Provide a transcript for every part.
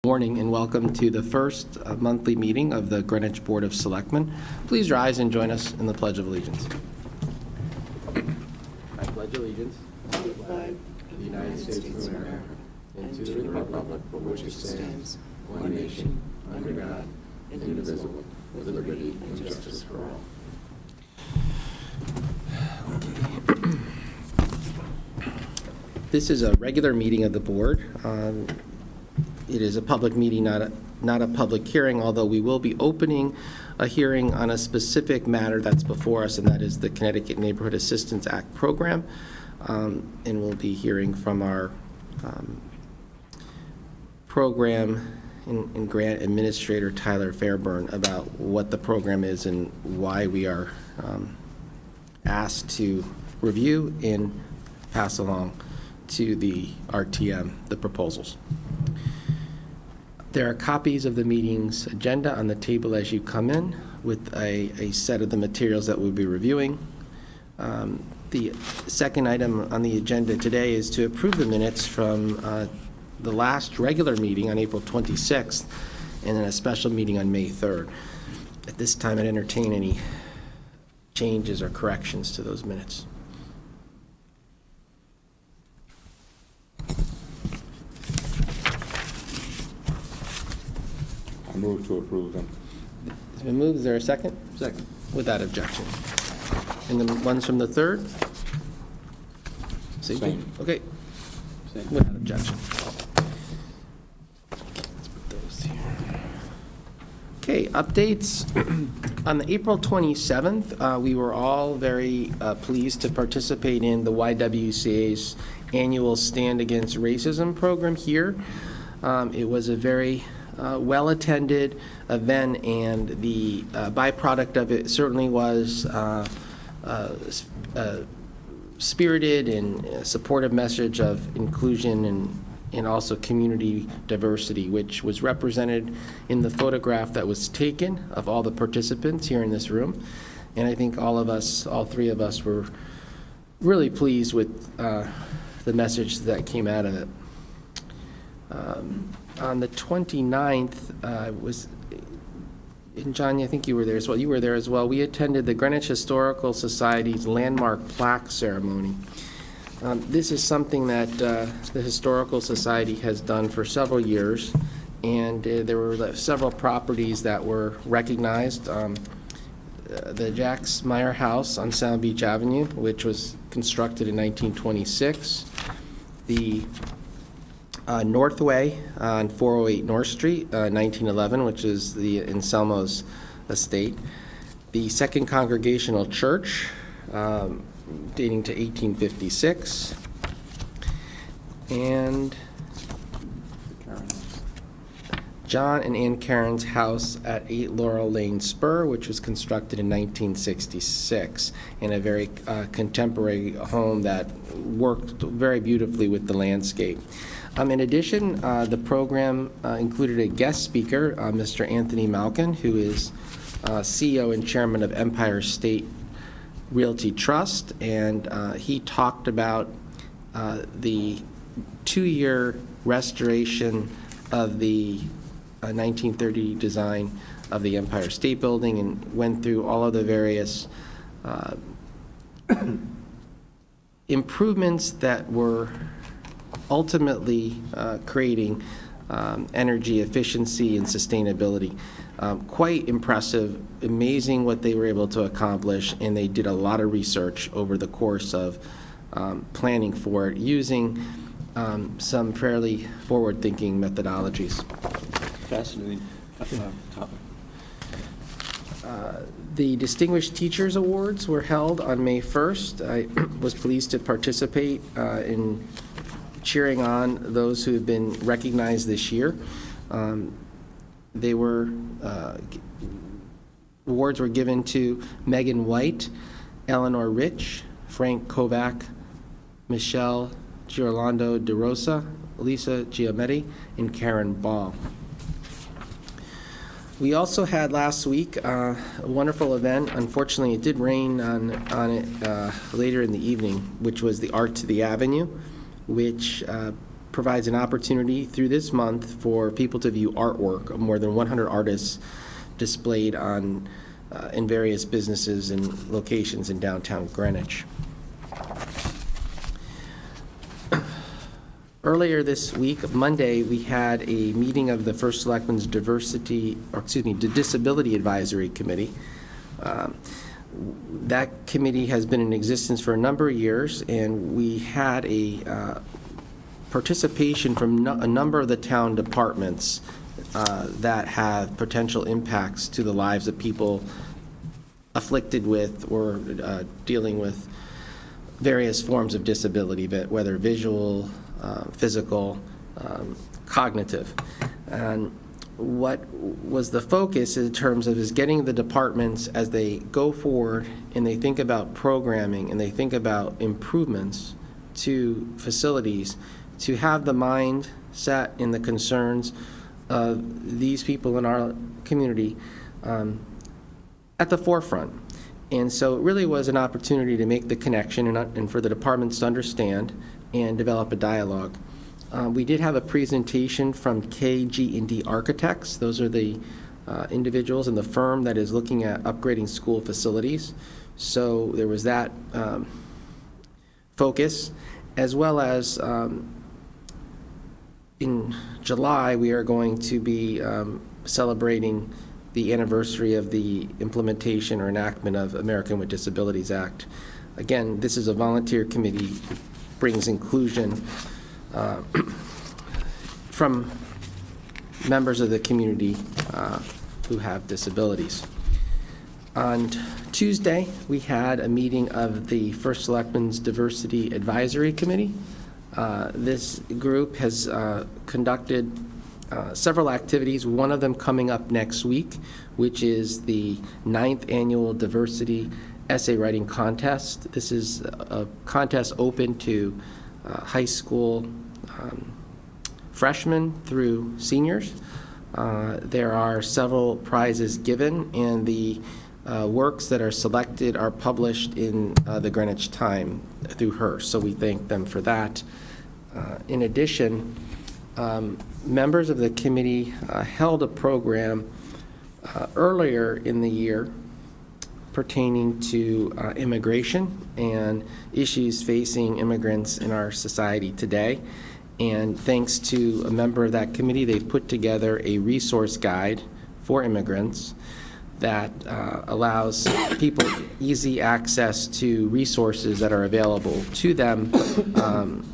Morning and welcome to the first monthly meeting of the Greenwich Board of Selectmen. Please rise and join us in the Pledge of Allegiance. I pledge allegiance to the flag of the United States of America and to the republic for which it stands, one nation, under God, indivisible, with liberty and justice for all. This is a regular meeting of the board. It is a public meeting, not a public hearing, although we will be opening a hearing on a specific matter that's before us, and that is the Connecticut Neighborhood Assistance Act program. And we'll be hearing from our program and grant administrator, Tyler Fairburn, about what the program is and why we are asked to review and pass along to the RTM the proposals. There are copies of the meeting's agenda on the table as you come in with a set of the materials that we'll be reviewing. The second item on the agenda today is to approve the minutes from the last regular meeting on April 26th and then a special meeting on May 3rd. At this time, I'd entertain any changes or corrections to those minutes. I move to approve them. It's been moved. Is there a second? Second. Without objection. And the ones from the 3rd? Same. Okay. Same. Without objection. Let's put those here. Okay, updates. On the April 27th, we were all very pleased to participate in the YWCA's annual Stand Against Racism program here. It was a very well-attended event, and the byproduct of it certainly was spirited and supportive message of inclusion and also community diversity, which was represented in the photograph that was taken of all the participants here in this room. And I think all three of us were really pleased with the message that came out of it. On the 29th, and John, I think you were there as well. You were there as well. We attended the Greenwich Historical Society's landmark plaque ceremony. This is something that the Historical Society has done for several years, and there were several properties that were recognized. The Jacks Meyer House on Sound Beach Avenue, which was constructed in 1926. The Northway on 408 North Street, 1911, which is the Anselmo's estate. The Second Congregational Church, dating to 1856. And John and Ann Karen's house at 8 Laurel Lane Spur, which was constructed in 1966, and a very contemporary home that worked very beautifully with the landscape. In addition, the program included a guest speaker, Mr. Anthony Malkin, who is CEO and chairman of Empire State Realty Trust, and he talked about the 2-year restoration of the 1930 design of the Empire State Building, and went through all of the various improvements that were ultimately creating energy efficiency and sustainability. Quite impressive, amazing what they were able to accomplish, and they did a lot of research over the course of planning for it using some fairly forward-thinking methodologies. Fascinating topic. The Distinguished Teachers Awards were held on May 1st. I was pleased to participate in cheering on those who have been recognized this year. Awards were given to Megan White, Eleanor Rich, Frank Kovac, Michelle Giorlando De Rosa, Lisa Giametti, and Karen Ball. We also had last week a wonderful event. Unfortunately, it did rain on it later in the evening, which was the Art to the Avenue, which provides an opportunity through this month for people to view artwork of more than 100 artists displayed in various businesses and locations in downtown Greenwich. Earlier this week, Monday, we had a meeting of the First Selectmen's Disability Advisory Committee. That committee has been in existence for a number of years, and we had a participation from a number of the town departments that have potential impacts to the lives of people afflicted with or dealing with various forms of disability, whether visual, physical, cognitive. And what was the focus in terms of is getting the departments as they go forward and they think about programming and they think about improvements to facilities to have the mindset and the concerns of these people in our community at the forefront. And so it really was an opportunity to make the connection and for the departments to understand and develop a dialogue. We did have a presentation from KG&D Architects. Those are the individuals in the firm that is looking at upgrading school facilities. So there was that focus, as well as in July, we are going to be celebrating the anniversary of the implementation or enactment of American with Disabilities Act. Again, this is a volunteer committee, brings inclusion from members of the community who have disabilities. On Tuesday, we had a meeting of the First Selectmen's Diversity Advisory Committee. This group has conducted several activities, one of them coming up next week, which is the 9th Annual Diversity Essay Writing Contest. This is a contest open to high school freshmen through seniors. There are several prizes given, and the works that are selected are published in the Greenwich Time through her, so we thank them for that. In addition, members of the committee held a program earlier in the year pertaining to immigration and issues facing immigrants in our society today. And thanks to a member of that committee, they've put together a resource guide for immigrants that allows people easy access to resources that are available to them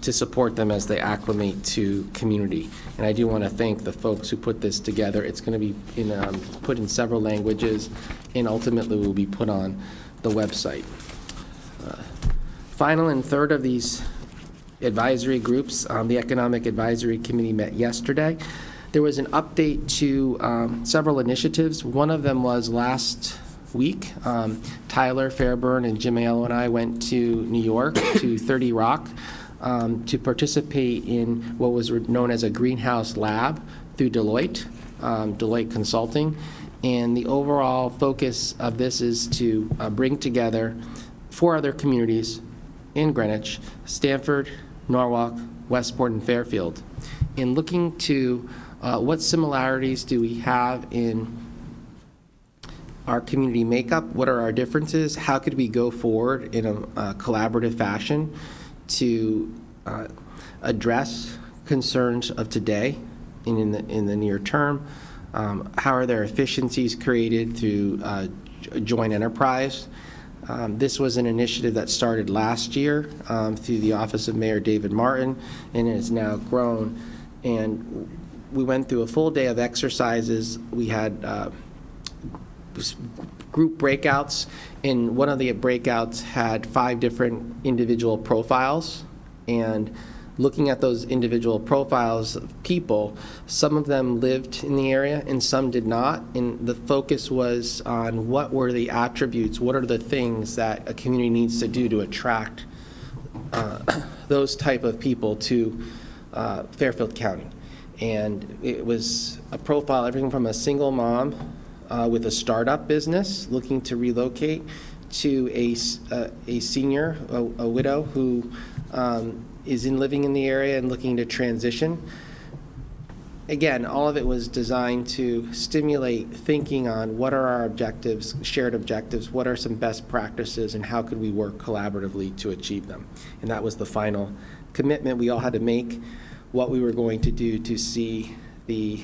to support them as they acclimate to community. And I do want to thank the folks who put this together. It's going to be put in several languages and ultimately will be put on the website. Final and third of these advisory groups, the Economic Advisory Committee met yesterday. There was an update to several initiatives. One of them was last week. Tyler Fairburn and Jim Aiello and I went to New York to 30 Rock to participate in what was known as a greenhouse lab through Deloitte, Deloitte Consulting. And the overall focus of this is to bring together 4 other communities in Greenwich: Stamford, Norwalk, Westport, and Fairfield, in looking to what similarities do we have in our community makeup? What are our differences? How could we go forward in a collaborative fashion to address concerns of today and in the near term? How are there efficiencies created through joint enterprise? This was an initiative that started last year through the Office of Mayor David Martin, and it has now grown. And we went through a full day of exercises. We had group breakouts, and one of the breakouts had 5 different individual profiles. And looking at those individual profiles of people, some of them lived in the area and some did not. And the focus was on what were the attributes, what are the things that a community needs to do to attract those type of people to Fairfield County. And it was a profile, everything from a single mom with a startup business looking to relocate to a senior, a widow who is living in the area and looking to transition. Again, all of it was designed to stimulate thinking on what are our objectives, shared objectives, what are some best practices, and how could we work collaboratively to achieve them. And that was the final commitment we all had to make, what we were going to do to see the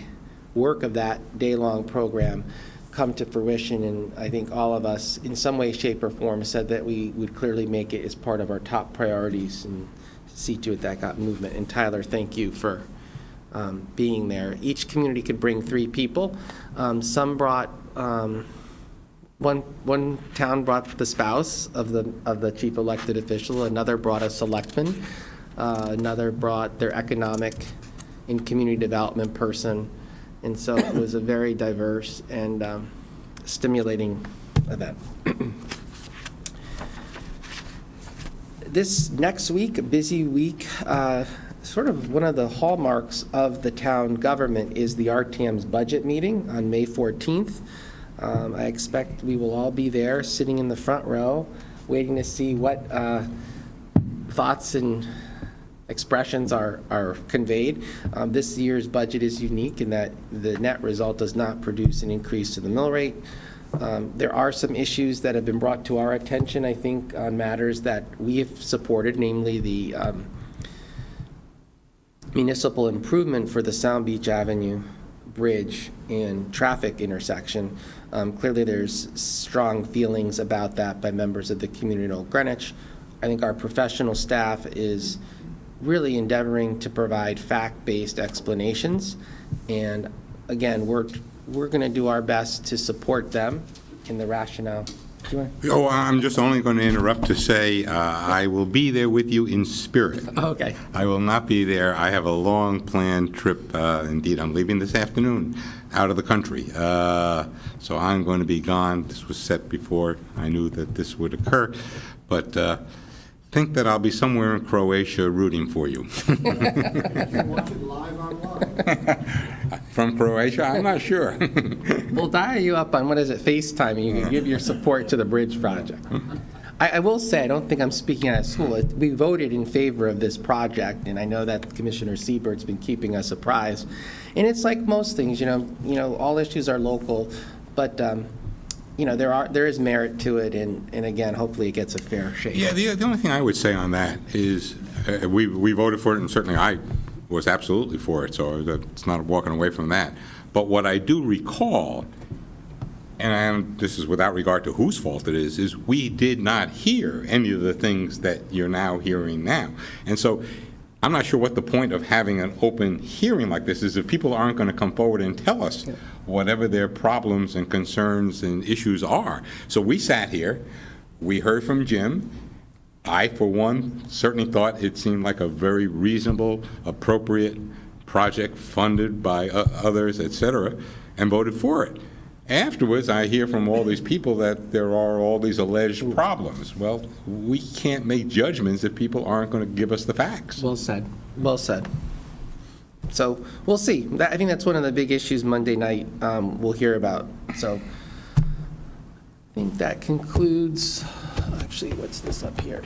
work of that day-long program come to fruition. And I think all of us, in some way, shape, or form, said that we would clearly make it as part of our top priorities and see to it that got movement. And Tyler, thank you for being there. Each community could bring 3 people. Some brought, one town brought the spouse of the chief elected official, another brought a selectman, another brought their economic and community development person. And so it was a very diverse and stimulating event. This next week, a busy week, sort of one of the hallmarks of the town government is the RTM's budget meeting on May 14th. I expect we will all be there, sitting in the front row, waiting to see what thoughts and expressions are conveyed. This year's budget is unique in that the net result does not produce an increase to the mill rate. There are some issues that have been brought to our attention, I think, on matters that we have supported, namely the municipal improvement for the Sound Beach Avenue Bridge and traffic intersection. Clearly, there's strong feelings about that by members of the community in Old Greenwich. I think our professional staff is really endeavoring to provide fact-based explanations. And again, we're going to do our best to support them in the rationale. Do you want Oh, I'm just only going to interrupt to say I will be there with you in spirit. Okay. I will not be there. I have a long planned trip. Indeed, I'm leaving this afternoon out of the country. So I'm going to be gone. This was set before I knew that this would occur. But think that I'll be somewhere in Croatia rooting for you. Watch it live online. From Croatia? I'm not sure. We'll dial you up on, what is it, FaceTime, and you can give your support to the bridge project. I will say, I don't think I'm speaking out of school. We voted in favor of this project, and I know that Commissioner Siebert's been keeping us apprised. And it's like most things, you know, all issues are local, but you know, there is merit to it, and again, hopefully it gets a fair shake. Yeah, the only thing I would say on that is we voted for it, and certainly I was absolutely for it, so it's not walking away from that. But what I do recall, and this is without regard to whose fault it is we did not hear any of the things that you're now hearing now. And so I'm not sure what the point of having an open hearing like this is if people aren't going to come forward and tell us whatever their problems and concerns and issues are. So we sat here, we heard from Jim. I, for one, certainly thought it seemed like a very reasonable, appropriate project funded by others, et cetera, and voted for it. Afterwards, I hear from all these people that there are all these alleged problems. Well, we can't make judgments if people aren't going to give us the facts. Well said. Well said. So we'll see. I think that's one of the big issues Monday night we'll hear about. So I think that concludes, actually, what's this up here?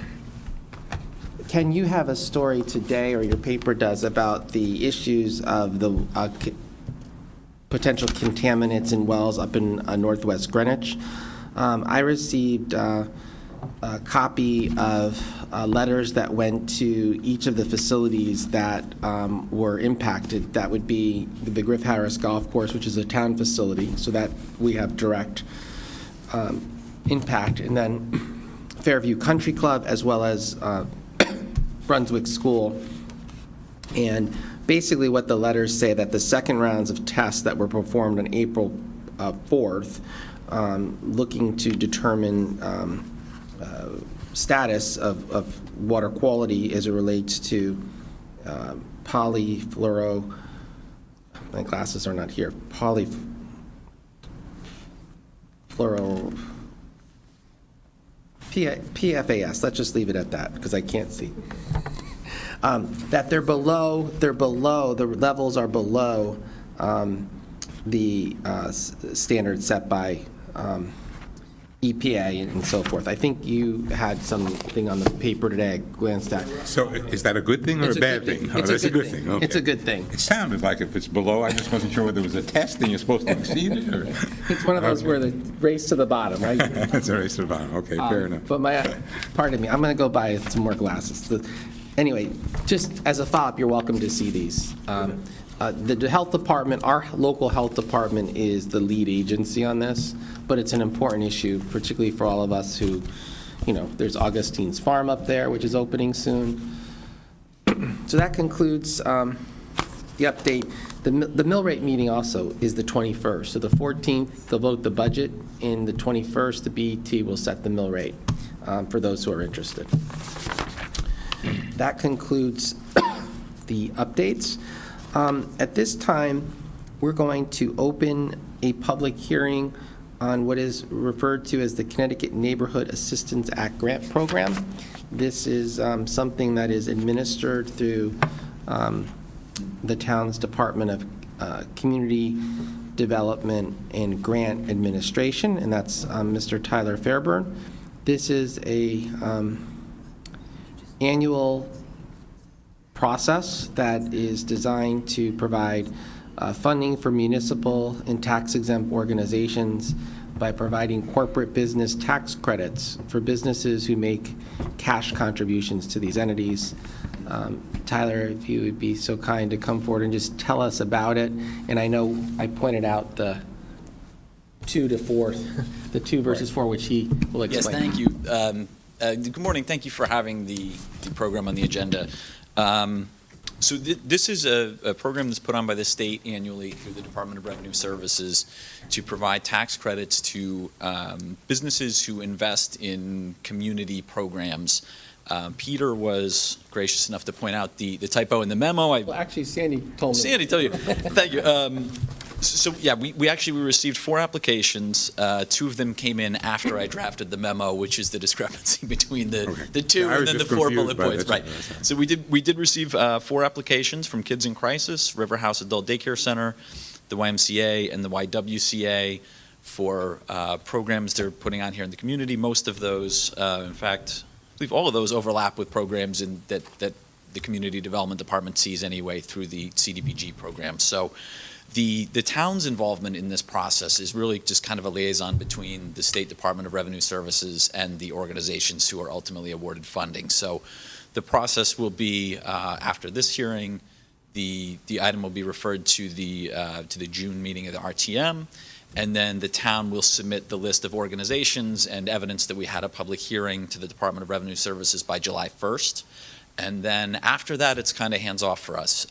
Ken, you have a story today, or your paper does, about the issues of the potential contaminants in wells up in northwest Greenwich. I received a copy of letters that went to each of the facilities that were impacted. That would be the Griff Harris Golf Course, which is a town facility, so that we have direct impact. And then Fairview Country Club, as well as Brunswick School. And basically what the letters say, that the second rounds of tests that were performed on April 4th, looking to determine status of water quality as it relates to polyfluoro, my glasses are not here, polyfluoro, PFAS, let's just leave it at that, because I can't see. That the levels are below the standards set by EPA and so forth. I think you had something on the paper today, I glanced at. So is that a good thing or It's a bad thing? Oh, It's that's a good thing. Okay. It's a good thing. It sounded like if it's below, I just wasn't sure whether it was a test and you're supposed to exceed it, or... It's one of those where the race to the bottom, right? That's a race to the bottom. Okay, fair enough. But pardon me, I'm going to go buy some more glasses. Anyway, just as a follow-up, you're welcome to see these. The health department, our local health department is the lead agency on this, but it's an important issue, particularly for all of us who, there's Augustine's Farm up there, which is opening soon. So that concludes the update. The mill rate meeting also is the 21st. So the 14th, they'll vote the budget, and the 21st, the BET will set the mill rate for those who are interested. That concludes the updates. At this time, we're going to open a public hearing on what is referred to as the Connecticut Neighborhood Assistance Act Grant Program. This is something that is administered through the town's Department of Community Development and Grant Administration, and that's Mr. Tyler Fairburn. This is a annual process that is designed to provide funding for municipal and tax-exempt organizations by providing corporate business tax credits for businesses who make cash contributions to these entities. Tyler, if you would be so kind to come forward and just tell us about it. And I know I pointed out the 2 to 4, the 2 versus 4, which he will Yes, explain. thank you. Good morning. Thank you for having the program on the agenda. So this is a program that's put on by the state annually through the Department of Revenue Services to provide tax credits to businesses who invest in community programs. Peter was gracious enough to point out the typo in the memo. Well, actually, Sandy told me. Sandy, tell you. Thank you. So yeah, we actually received 4 applications. 2 of them came in after I drafted the memo, which is the discrepancy between the 2 I and was then the just 4 confused bullet by points. that. Right. So we did receive 4 applications from Kids in Crisis, River House Adult Daycare Center, the YMCA, and the YWCA for programs they're putting on here in the community. Most of those, in fact, I believe all of those overlap with programs that the Community Development Department sees anyway through the CDBG program. So the town's involvement in this process is really just kind of a liaison between the State Department of Revenue Services and the organizations who are ultimately awarded funding. So the process will be, after this hearing, the item will be referred to the June meeting of the RTM, and then the town will submit the list of organizations and evidence that we had a public hearing to the Department of Revenue Services by July 1st. And then after that, it's kind of hands-off for us.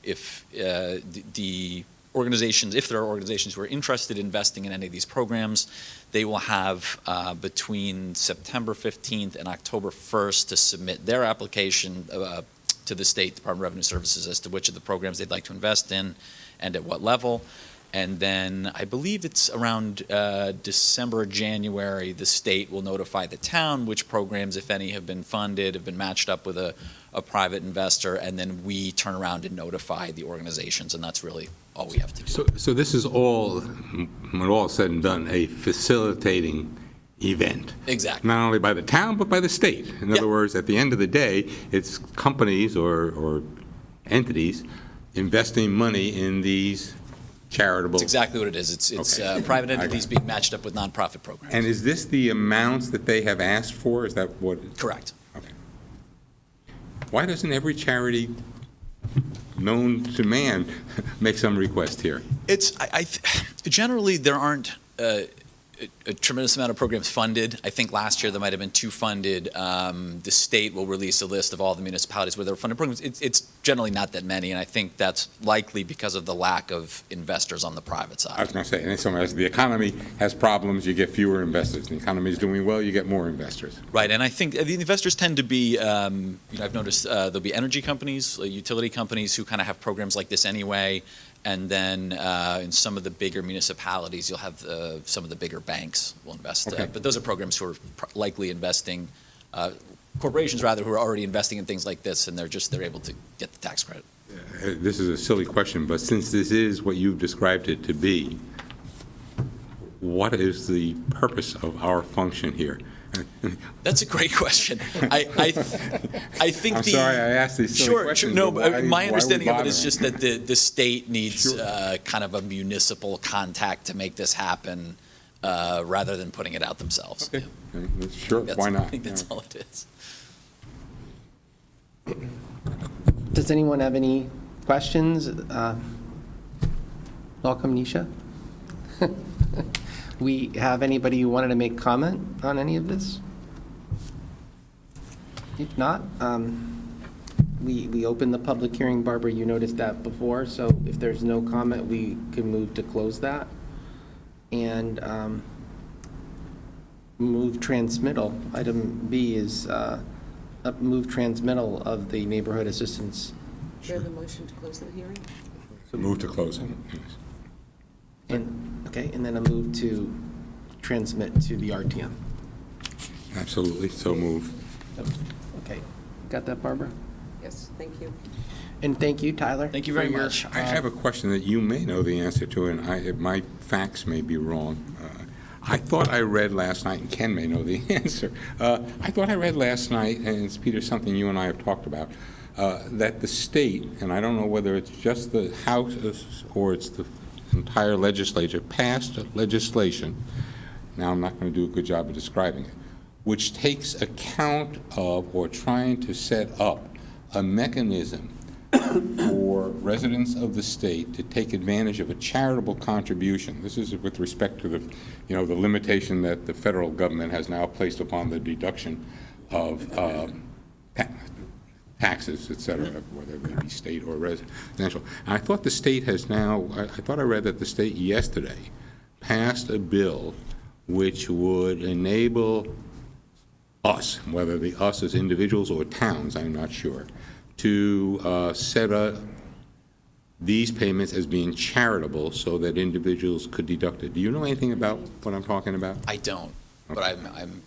If the organizations, if there are organizations who are interested in investing in any of these programs, they will have between September 15th and October 1st to submit their application to the State Department of Revenue Services as to which of the programs they'd like to invest in and at what level. And then I believe it's around December or January, the state will notify the town which programs, if any, have been funded, have been matched up with a private investor, and then we turn around and notify the organizations, and that's really all we have to do. So this is all, when all is said and done, a facilitating event. Exactly. Not only by the town, but by the state. In other words, at the end of the day, it's companies or entities investing money in these charitable. That's exactly what it is. It's Okay. private entities being matched up with nonprofit programs. And is this the amounts that they have asked for? Is that what? Correct. Okay. Why doesn't every charity known to man make some request here? Generally, there aren't a tremendous amount of programs funded. I think last year there might have been 2 funded. The state will release a list of all the municipalities where there are funded programs. It's generally not that many, and I think that's likely because of the lack of investors on the private side. I was going to say, and so as the economy has problems, you get fewer investors. The economy is doing well, you get more investors. Right, and I think the investors tend to be, I've noticed there'll be energy companies, utility companies who kind of have programs like this anyway. And then in some of the bigger municipalities, you'll have some of the bigger banks will invest. Okay. But those are programs who are likely investing, corporations rather, who are already investing in things like this, and they're able to get the tax credit. This is a silly question, but since this is what you've described it to be, what is the purpose of our function here? That's a great question. I think I'm sorry I asked these silly Sure, questions, no, but why my are we understanding of it is bothering? just that the state needs Sure. kind of a municipal contact to make this happen, rather than putting it out themselves. Okay, sure, why not? I think that's all it is. Does anyone have any questions? Welcome, Nisha. We have anybody who wanted to make comment on any of this? If not, we opened the public hearing. Barbara, you noticed that before, so if there's no comment, we can move to close that. And move transmittal. Item B is move transmittal of the neighborhood assistance. Do you have a motion to close the hearing? Move to close it. And, okay, and then a move to transmit to the RTM. Absolutely, so move. Okay, got that, Barbara? Yes, thank you. And thank you, Tyler. Thank you very for your, much. I have a question that you may know the answer to, and my facts may be wrong. I thought I read last night, and Ken may know the answer. I thought I read last night, and it's, Peter, something you and I have talked about, that the state, and I don't know whether it's just the House or it's the entire legislature, passed legislation, now I'm not going to do a good job of describing it, which takes account of or trying to set up a mechanism for residents of the state to take advantage of a charitable contribution. This is with respect to the, the limitation that the federal government has now placed upon the deduction of taxes, et cetera, whether they be state or residential. And I thought the state has now, I thought I read that the state yesterday passed a bill which would enable us, whether the us as individuals or towns, I'm not sure, to set up these payments as being charitable so that individuals could deduct it. Do you know anything about what I'm talking about? I don't, but I'm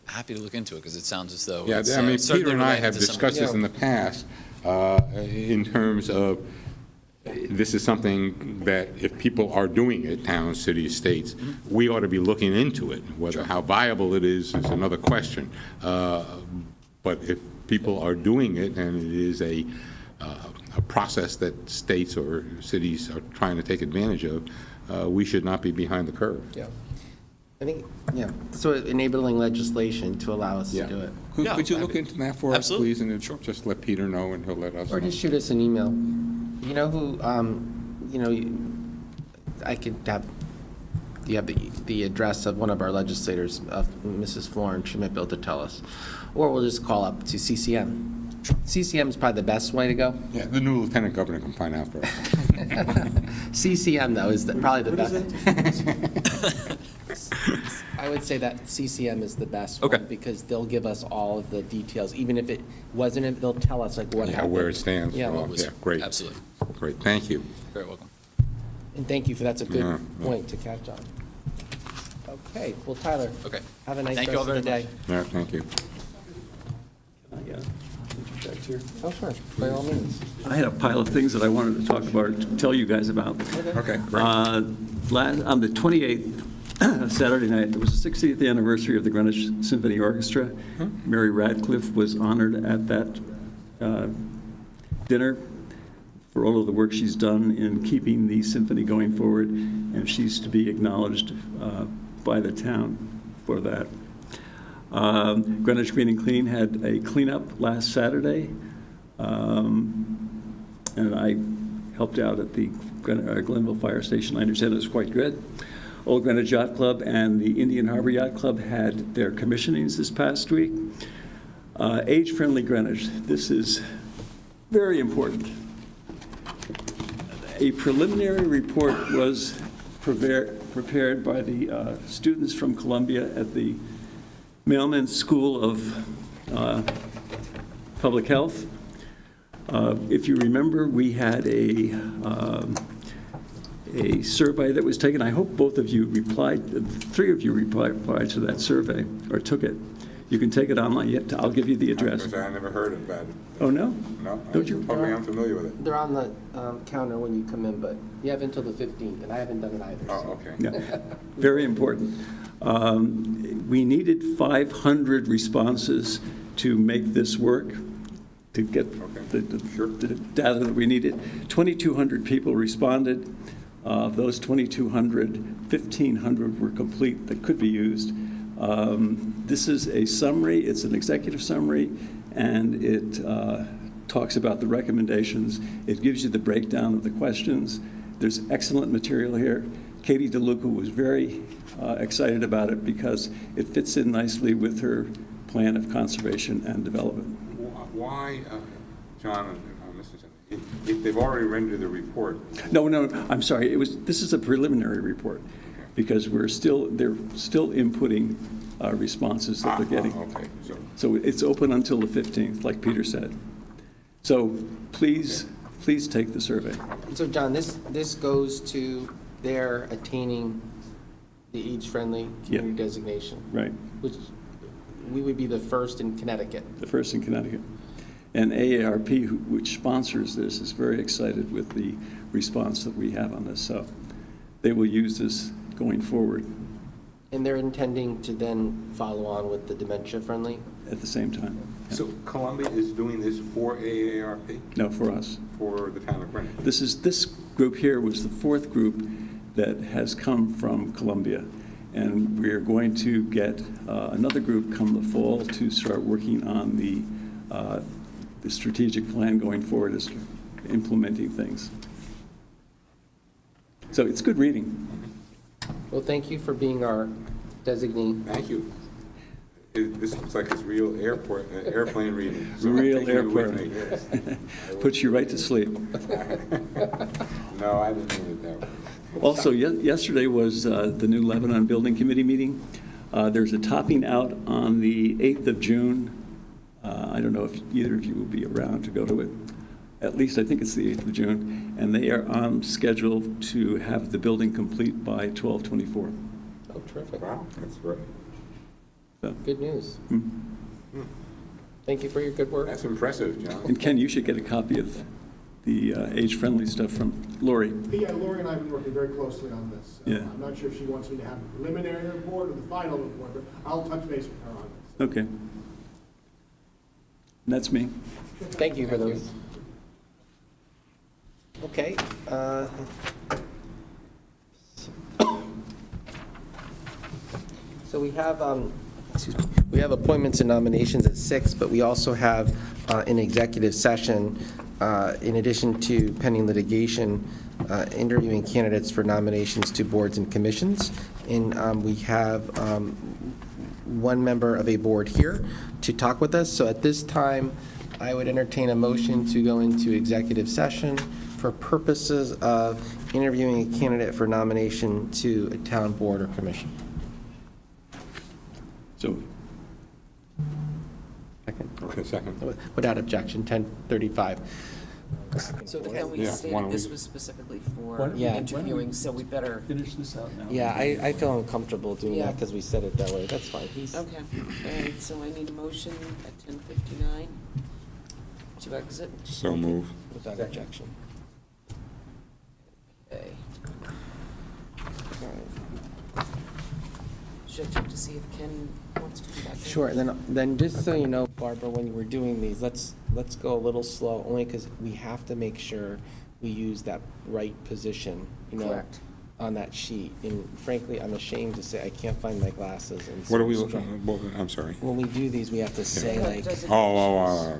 happy to look into it because it sounds as though Yeah, it's, I mean, certainly Peter and I related have to some of discussed the- this in the past in terms of, this is something that if people are doing it, towns, cities, states, we ought to be looking into it. Whether how viable it is another question. But if people are doing it and it is a process that states or cities are trying to take advantage of, we should not be behind the curve. Yeah. I think, yeah, so enabling legislation to allow us to do it. Could Yeah, could you I look mean, into that for us, absolutely. please? And Sure. just let Peter know and he'll let us know. Or just shoot us an email. You know who, I could have, you have the address of one of our legislators, Mrs. Florence, she might be able to tell us. Or we'll just call up to CCM. CCM is probably the best way to go. Yeah, the new lieutenant governor can find out for us. CCM, though, is probably the best. I would say that CCM is the best one. Okay. Because they'll give us all of the details. Even if it wasn't, they'll tell us like what Yeah, happened. where it stands. Yeah. Oh, yeah, great. Absolutely. Great, thank you. Very welcome. And thank you for, that's a good Yeah, yeah. point to catch on. Okay, well, Tyler. Okay. Have a nice Thank rest you all of the very day. Yeah, thank you. Interject here. Oh, sure, by all means. I had a pile of things that I wanted to talk about, to tell you guys about. Okay, great. On the 28th, Saturday night, there was the 60th anniversary of the Greenwich Symphony Orchestra. Mary Radcliffe was honored at that dinner for all of the work she's done in keeping the symphony going forward, and she's to be acknowledged by the town for that. Greenwich Green and Clean had a cleanup last Saturday, and I helped out at the Glenville Fire Station. I understand it was quite good. Old Greenwich Yacht Club and the Indian Harbor Yacht Club had their commissionings this past week. Age-friendly Greenwich, this is very important. A preliminary report was prepared by the students from Columbia at the Mailman School of Public Health. If you remember, we had a survey that was taken. I hope both of you replied, 3 of you replied to that survey, or took it. You can take it online. I'll give you the address. I never heard about it. Oh, no? No, Don't you- I'm totally unfamiliar with it. They're on the counter when you come in, but you have until the 15th, and I haven't done it either. Oh, so. okay. Yeah, very important. We needed 500 responses to make this work, to get Okay. the data that we needed. 2,200 people responded. Of those 2,200, 1,500 were complete that could be used. This is a summary, it's an executive summary, and it talks about the recommendations. It gives you the breakdown of the questions. There's excellent material here. Katie DeLuca was very excited about it because it fits in nicely with her plan of conservation and development. Why, John and Mr. Sen, if they've already rendered the report? No, I'm sorry. This is a preliminary report because they're still inputting responses that they're getting. Okay, So it's open until the 15th, like Peter said. So please take the survey. So, John, this goes to their attaining the age-friendly community Yeah. designation, Right, which we would be the first in Connecticut. the first in Connecticut. And AARP, which sponsors this, is very excited with the response that we have on this. So they will use this going forward And they're intending to then follow on with the dementia-friendly? at the same time. Yeah. So Columbia is doing this for AARP, No, for us. for the town of Greenwich? This group here was the fourth group that has come from Columbia. And we're going to get another group come the fall to start working on the strategic plan going forward as implementing things. So it's good reading. Well, thank you for being our designee. Thank you. This looks like it's real airplane reading. So I'm Real taking it with airplane. me, yes. Puts you right to sleep. No, I didn't mean it that way. Also, yesterday was the new Lebanon Building Committee meeting. There's a topping out on the 8th of June. I don't know if either of you will be around to go to it. At least I think it's the 8th of June. And they are on schedule to have the building complete by 12/24. Oh, terrific. Wow, that's right. So, Good news. mm. Thank you for your good work. That's impressive, John. And Ken, you should get a copy of the age-friendly stuff from Lori. Yeah, Lori and I have been working very closely on this. Yeah. I'm not sure if she wants me to have a preliminary report or the final report, but I'll touch base with her on this. Okay. And that's me. Thank you for those. Okay. So we have, we have appointments and nominations at 6, but we also have an executive session, in addition to pending litigation, interviewing candidates for nominations to boards and commissions. And we have one member of a board here to talk with us. So at this time, I would entertain a motion to go into executive session for purposes of interviewing a candidate for nomination to a town board or commission. So, Second. Okay, second. Without objection, 10:35. So But then we Yeah, why stated don't this we- was specifically for Why don't- Yeah. interviewing, so we better, finish this out now. Yeah, I feel uncomfortable doing Yeah. that because we said it that way. That's fine. okay. All right, so I need a motion at 10:59 to exit. So move. Without objection. Okay. All right. Should I check to see if Ken wants to come back in? Sure, and then just so you know, Barbara, when we're doing these, let's go a little slow, only because we have to make sure we use that right position, Correct. on that sheet. And frankly, I'm ashamed to say I can't find my glasses. And so What are we I'm looking, struggling. I'm sorry. When we do these, we have to say like,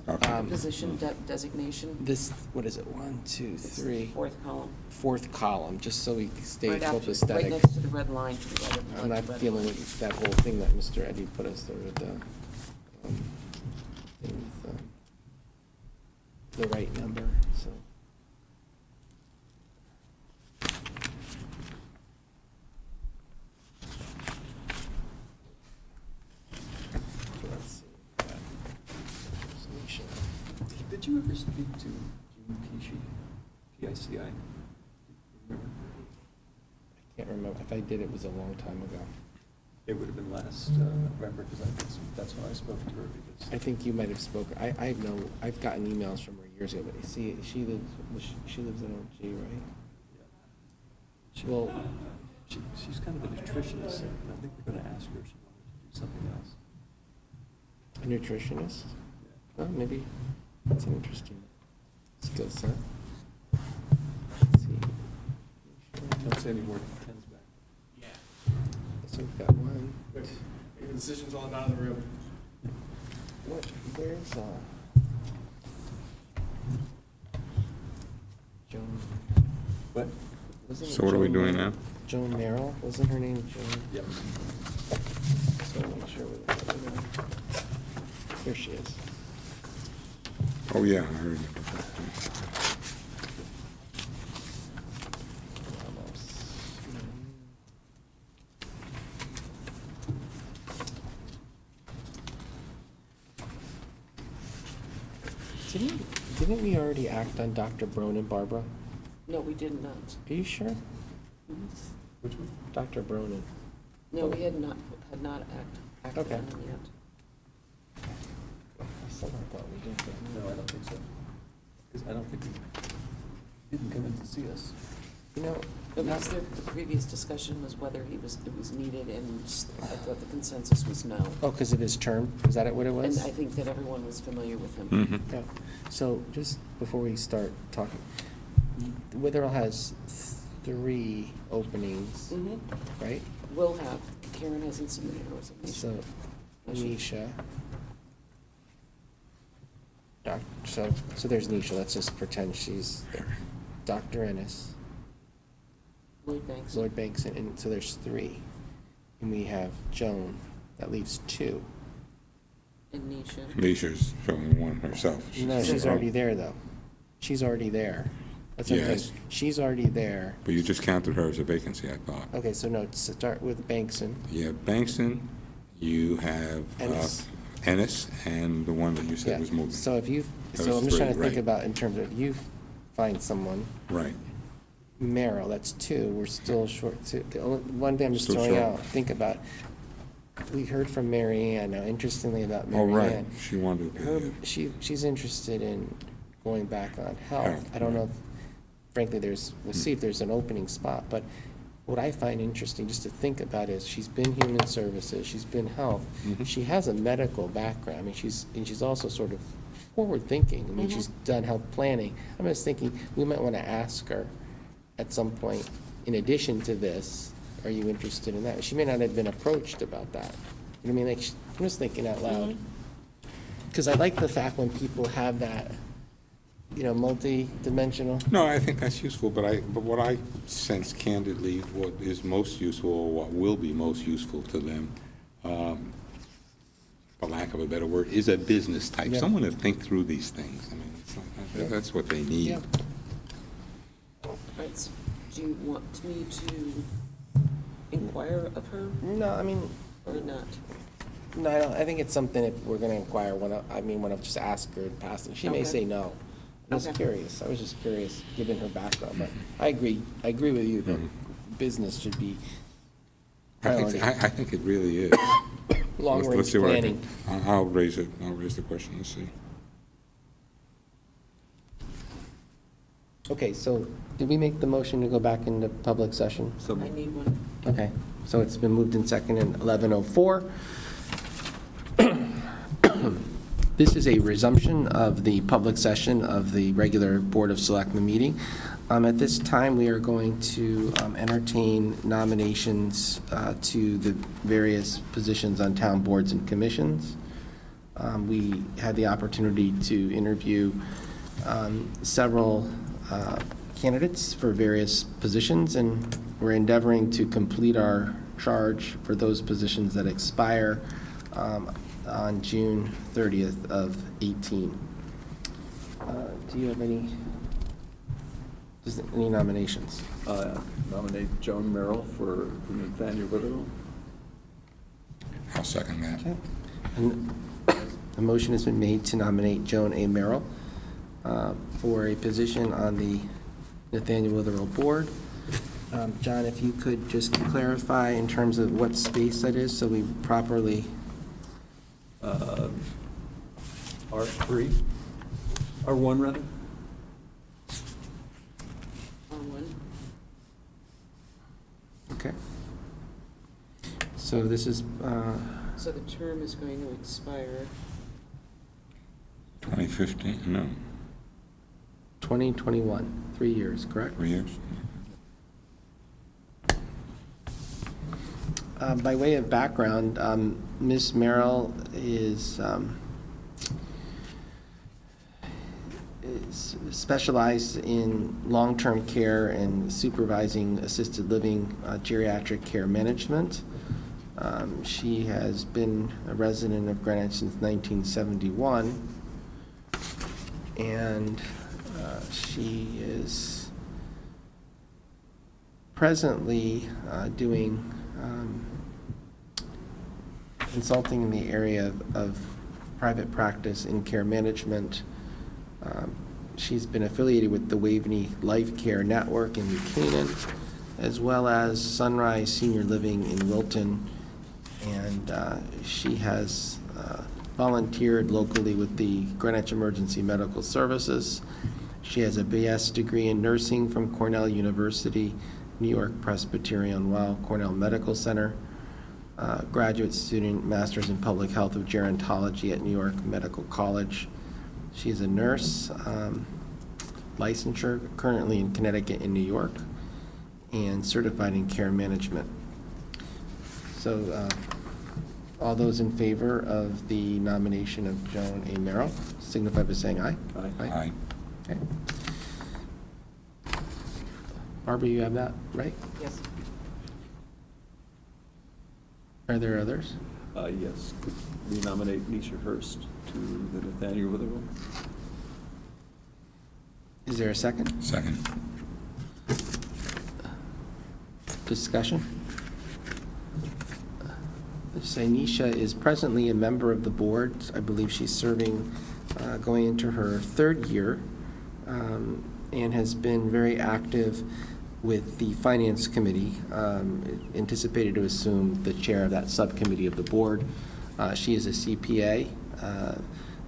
Okay. Position designation, this, what is it, 1, 2, it's the 3, fourth column. fourth column, just so we stay Right after, right copacetic. next to the red line to the right of the I'm not red dealing line. with that whole thing that Mr. Eddy put us through with the, thing with the right number, so. So let's see. Resolution. Did you ever speak to Jim Pici, P-I-C-I? Remember? I can't remember. If I did, it was a long time ago. It would have been last November, because that's when I spoke to her, because. I think you might have spoken, I know, I've gotten emails from her years ago, but see, she lives in OG, right? Well, She's kind of a nutritionist, and I think we're going to ask her if she wanted to do something else. a nutritionist? Well, maybe, that's an interesting skill set. Let's see. Don't say any more Ken's back. So we've got one. Make the decisions on out of the room. Where's, Joan? What? Wasn't it So what are we Joan doing Merrill? now? Joan Merrill, wasn't her name Joan? Yep. So I'm not sure whether, here she is. Oh, yeah, I heard. Didn't we already act on Dr. Bronin, Barbara? No, we did not. Are you sure? Mhm. Which one? Dr. Bronin. No, we had not acted Okay. on it yet. I somehow thought we did that. No, I don't think so. Because I don't think he didn't come in to see us. You know, Because the previous discussion was whether it was needed, and I thought the consensus was no. oh, because of his term? Is that what it And was? I think that everyone was familiar with him. Mhm. Yeah. So just before we start talking, Witherell has 3 openings, Mhm. right? Will have, Karen hasn't submitted her resignation. So Nisha. So there's Nisha, let's just pretend she's there. Dr. Ennis, Lloyd Banks. Lloyd Bankson, and so there's 3. And we have Joan, that leaves 2. And Nisha. Nisha's showing one herself. No, she's already there, though. She's already there. That's what I'm Yes. saying. She's already there. But you just counted her as a vacancy, I thought. Okay, so no, start with Bankson. You have Bankson, you have Ennis. Ennis, and the one that you Yeah. said was moving. So if you, That so was I'm just trying to 3, think right. about in terms of you find someone, Right. Merrill, that's 2, we're still short 2. The only, one thing I'm just Still throwing short. out, think about, we heard from Mary Ann, now interestingly about Oh, Mary right, Ann. she wanted Her, to, she's interested in going back on health. Health, I don't know, right. frankly, we'll see if there's an opening spot, but what I find interesting just to think about is she's been human services, she's been health. Mhm. She has a medical background, I mean, she's also sort of forward-thinking. I mean, Mhm. she's done health planning. I'm just thinking, we might want to ask her at some point, in addition to this, are you interested in that? She may not have been approached about that. You know what I mean? Like, I'm just thinking out loud. Mhm. Because I like the fact when people have that, multi-dimensional. no, I think that's useful, but what I sense candidly, what is most useful, or what will be most useful to them, for lack of a better word, is a business type, Yeah. someone to think through these things. I mean, that's what they need. Yeah. All right, so do you want me to inquire of her No, I mean, or not? no, I think it's something if we're going to inquire, want to just ask her in passing. She may Okay. say no. I was Okay. curious. I was just curious, given her background, but I agree with you that Mhm. business should be I priority. think it really is. Long-range Let's see what I planning. can- I'll raise it, I'll raise the question and see. Okay, so did we make the motion to go back into public session? So I need one. Okay, so it's been moved in second at 11:04. This is a resumption of the public session of the regular Board of Selectmen meeting. At this time, we are going to entertain nominations to the various positions on town boards and commissions. We had the opportunity to interview several candidates for various positions, and we're endeavoring to complete our charge for those positions that expire on June 30th of 18. Do you have any nominations? Nominate Joan Merrill for Nathaniel Witherell. I'll second that. Okay. And a motion has been made to nominate Joan A. Merrill for a position on the Nathaniel Witherell Board. John, if you could just clarify in terms of what space that is, so we properly, R3, R1 rather? R1. okay. So this is, So the term is going to expire. 2015, no, 2021, 3 years, correct? 3 years? By way of background, Ms. Merrill is specialized in long-term care and supervising assisted living geriatric care management. She has been a resident of Greenwich since 1971, and she is presently doing consulting in the area of private practice in care management. She's been affiliated with the Waveney Life Care Network in New Canaan, as well as Sunrise Senior Living in Wilton, and she has volunteered locally with the Greenwich Emergency Medical Services. She has a BS degree in nursing from Cornell University, New York Presbyterian Weill Cornell Medical Center, graduate student, master's in public health of gerontology at New York Medical College. She's a nurse, licensure currently in Connecticut and New York, and certified in care management. So all those in favor of the nomination of Joan A. Merrill signify by saying aye. Aye. Okay. Barbara, you have that, right? Yes. Are there others? Yes. We nominate Nisha Hurst to the Nathaniel Witherell. Is there a second? Second. Discussion? Nisha is presently a member of the board. I believe she's serving, going into her third year, and has been very active with the Finance Committee, anticipated to assume the chair of that subcommittee of the board. She is a CPA,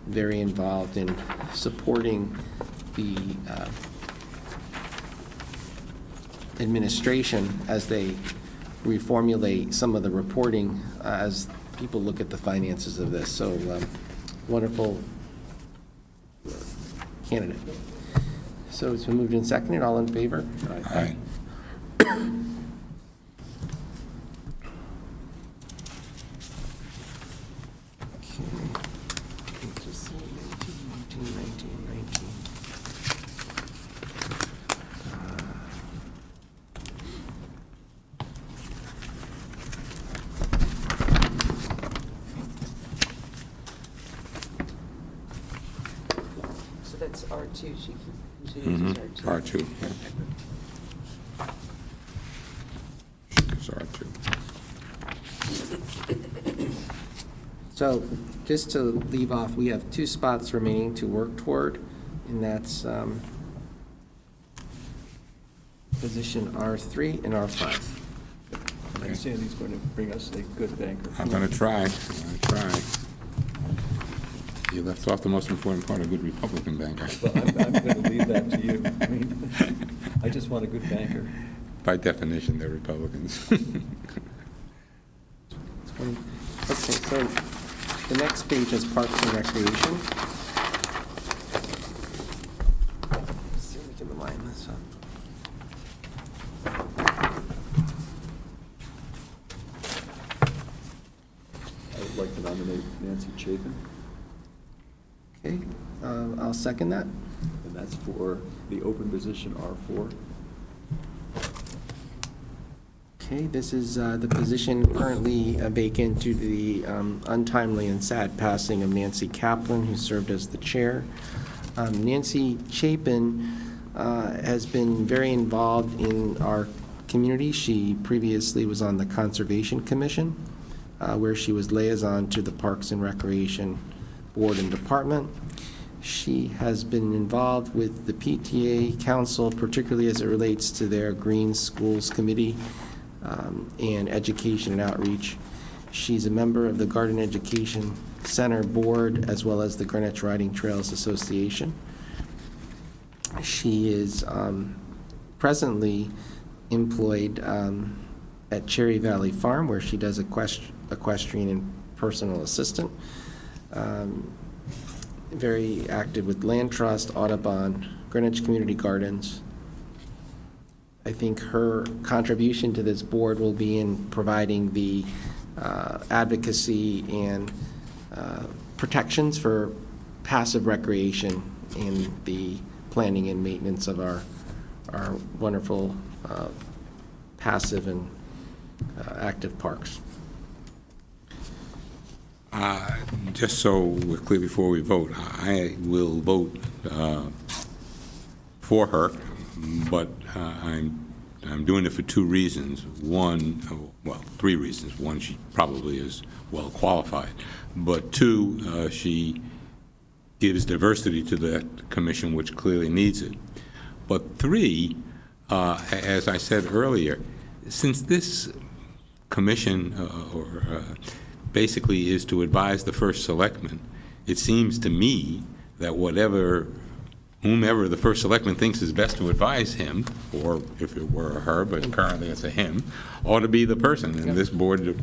very involved in supporting the administration as they reformulate some of the reporting as people look at the finances of this. So wonderful candidate. So it's been moved and seconded. All in favor? Aye. So that's R2, she continues as R2. R2, yeah. It's R2. So just to leave off, we have 2 spots remaining to work toward, and that's position R3 and R5. Okay. Sandy's going to bring us a good banker. I'm going to try. You left off the most important part, a good Republican banker. But I'm going to leave that to you. I mean, I just want a good banker. By definition, they're Republicans. Okay, so the next page is Parks and Recreation. Let's see if we can line this up. I would like to nominate Nancy Chapin, Okay, I'll second that. and that's for the open position R4. Okay, this is the position currently vacant due to the untimely and sad passing of Nancy Kaplan, who served as the chair. Nancy Chapin has been very involved in our community. She previously was on the Conservation Commission, where she was liaison to the Parks and Recreation Board and Department. She has been involved with the PTA Council, particularly as it relates to their Green Schools Committee and Education and Outreach. She's a member of the Garden Education Center Board, as well as the Greenwich Riding Trails Association. She is presently employed at Cherry Valley Farm, where she does equestrian and personal assistant. Very active with Land Trust, Audubon, Greenwich Community Gardens. I think her contribution to this board will be in providing the advocacy and protections for passive recreation and the planning and maintenance of our wonderful passive and active parks. Just so we're clear before we vote, I will vote for her, but I'm doing it for two reasons. One, well, three reasons. One, she probably is well qualified, but two, she gives diversity to that commission, which clearly needs it. But three, as I said earlier, since this commission basically is to advise the first selectman, it seems to me that whomever the first selectman thinks is best to advise him, or if it were a her, but currently it's a him, ought to be the person. And this board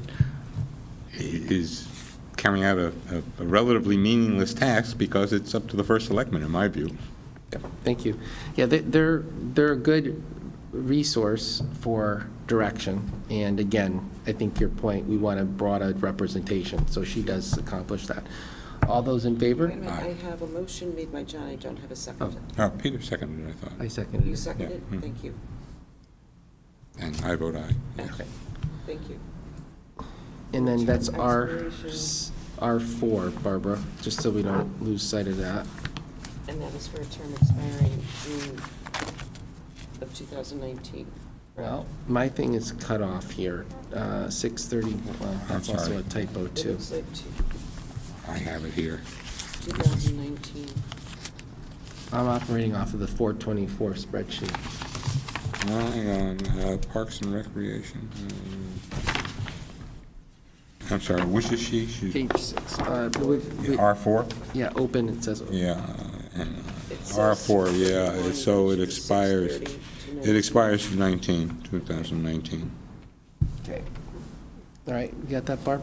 is carrying out a relatively meaningless task because it's up to the first selectman, in my view. Thank you. Yeah, they're a good resource for direction. And again, I think your point, we want a broader representation, so she does accomplish that. All those in favor? Wait a minute, I have a motion made by John, I don't have a second. Peter seconded it, I thought. I seconded You it. seconded? Yeah. Thank you. And I vote aye. Okay. Thank you. And then that's Expiration. R4, Barbara, just so we don't lose sight of that. And that is for a term expiring June of 2019. Well, my thing is cut off here, 6:30, well, that's also sorry. a typo It too. looks like I have it here. 2019. I'm operating off of the 424 spreadsheet. Well, hang on, Parks and Recreation. I'm sorry, which is she? She's Page 6. R4? Yeah, open, it says. Yeah, hang on. It says R4, yeah, 21, so it which is expires, 6:30 to it 19. expires 2019. Okay. All right, you got that, Barb?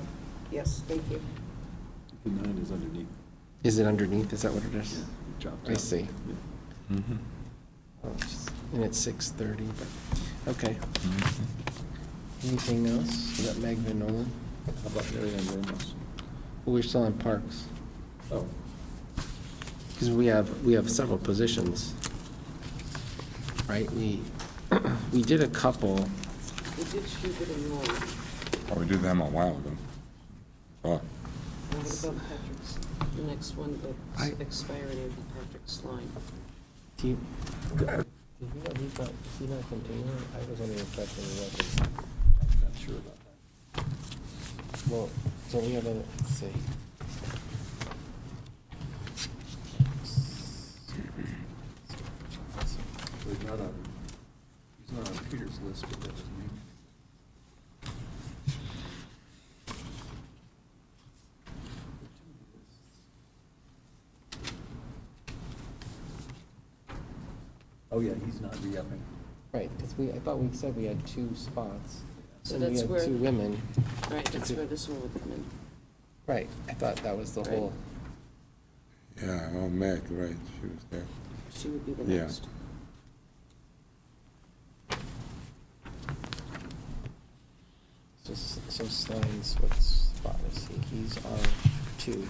Yes, thank you. The 9 is underneath. Is it underneath? Is that what it is? It dropped I out. see. Mhm. Oh, and it's 6:30, but, okay. Mhm. Anything else? We got Magna Nolan. How about Mary Ann Ramos? We're still on parks, Oh, because we have several positions, right? We did a couple. We did shoot it in one. Oh, we did them a while ago. Oh, What about Patrick's, the next one I- that's expiring in Patrick's line? Do you know he's not continuing? I was under the impression he wasn't. I'm not sure about that. Well, so we have a, let's see. He's not on Peter's list, but that doesn't mean. Oh, yeah, he's not re-upping. Right, because I thought we said we had 2 spots. So and we that's had where- 2 women. Right, that's where this one would come in. Right, I thought that was the Right. whole, yeah, oh, Meg, right, she was there. She would be the Yeah. next. so Sline's, what spot is he? He's R2,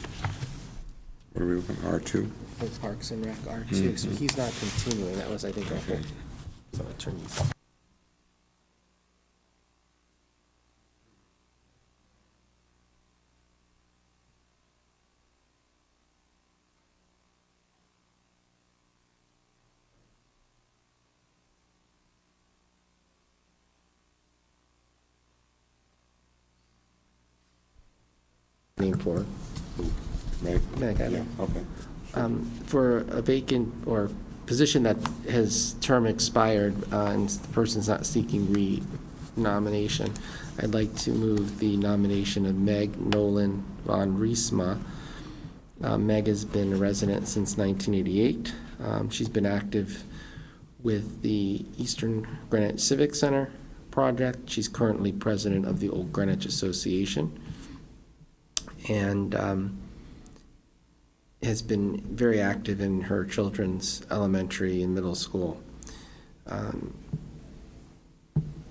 What are we looking, R2? for Parks and Rec R2, so Mhm. he's not continuing, that was, I think, our whole, Okay. so I turned these. Name for it. Meg? Meg, I Yeah, know. okay. For a vacant or position that has term expired, and the person's not seeking re-nomination, I'd like to move the nomination of Meg Nolan von Riesma. Meg has been a resident since 1988. She's been active with the Eastern Greenwich Civic Center project. She's currently president of the Old Greenwich Association, and has been very active in her children's elementary and middle school.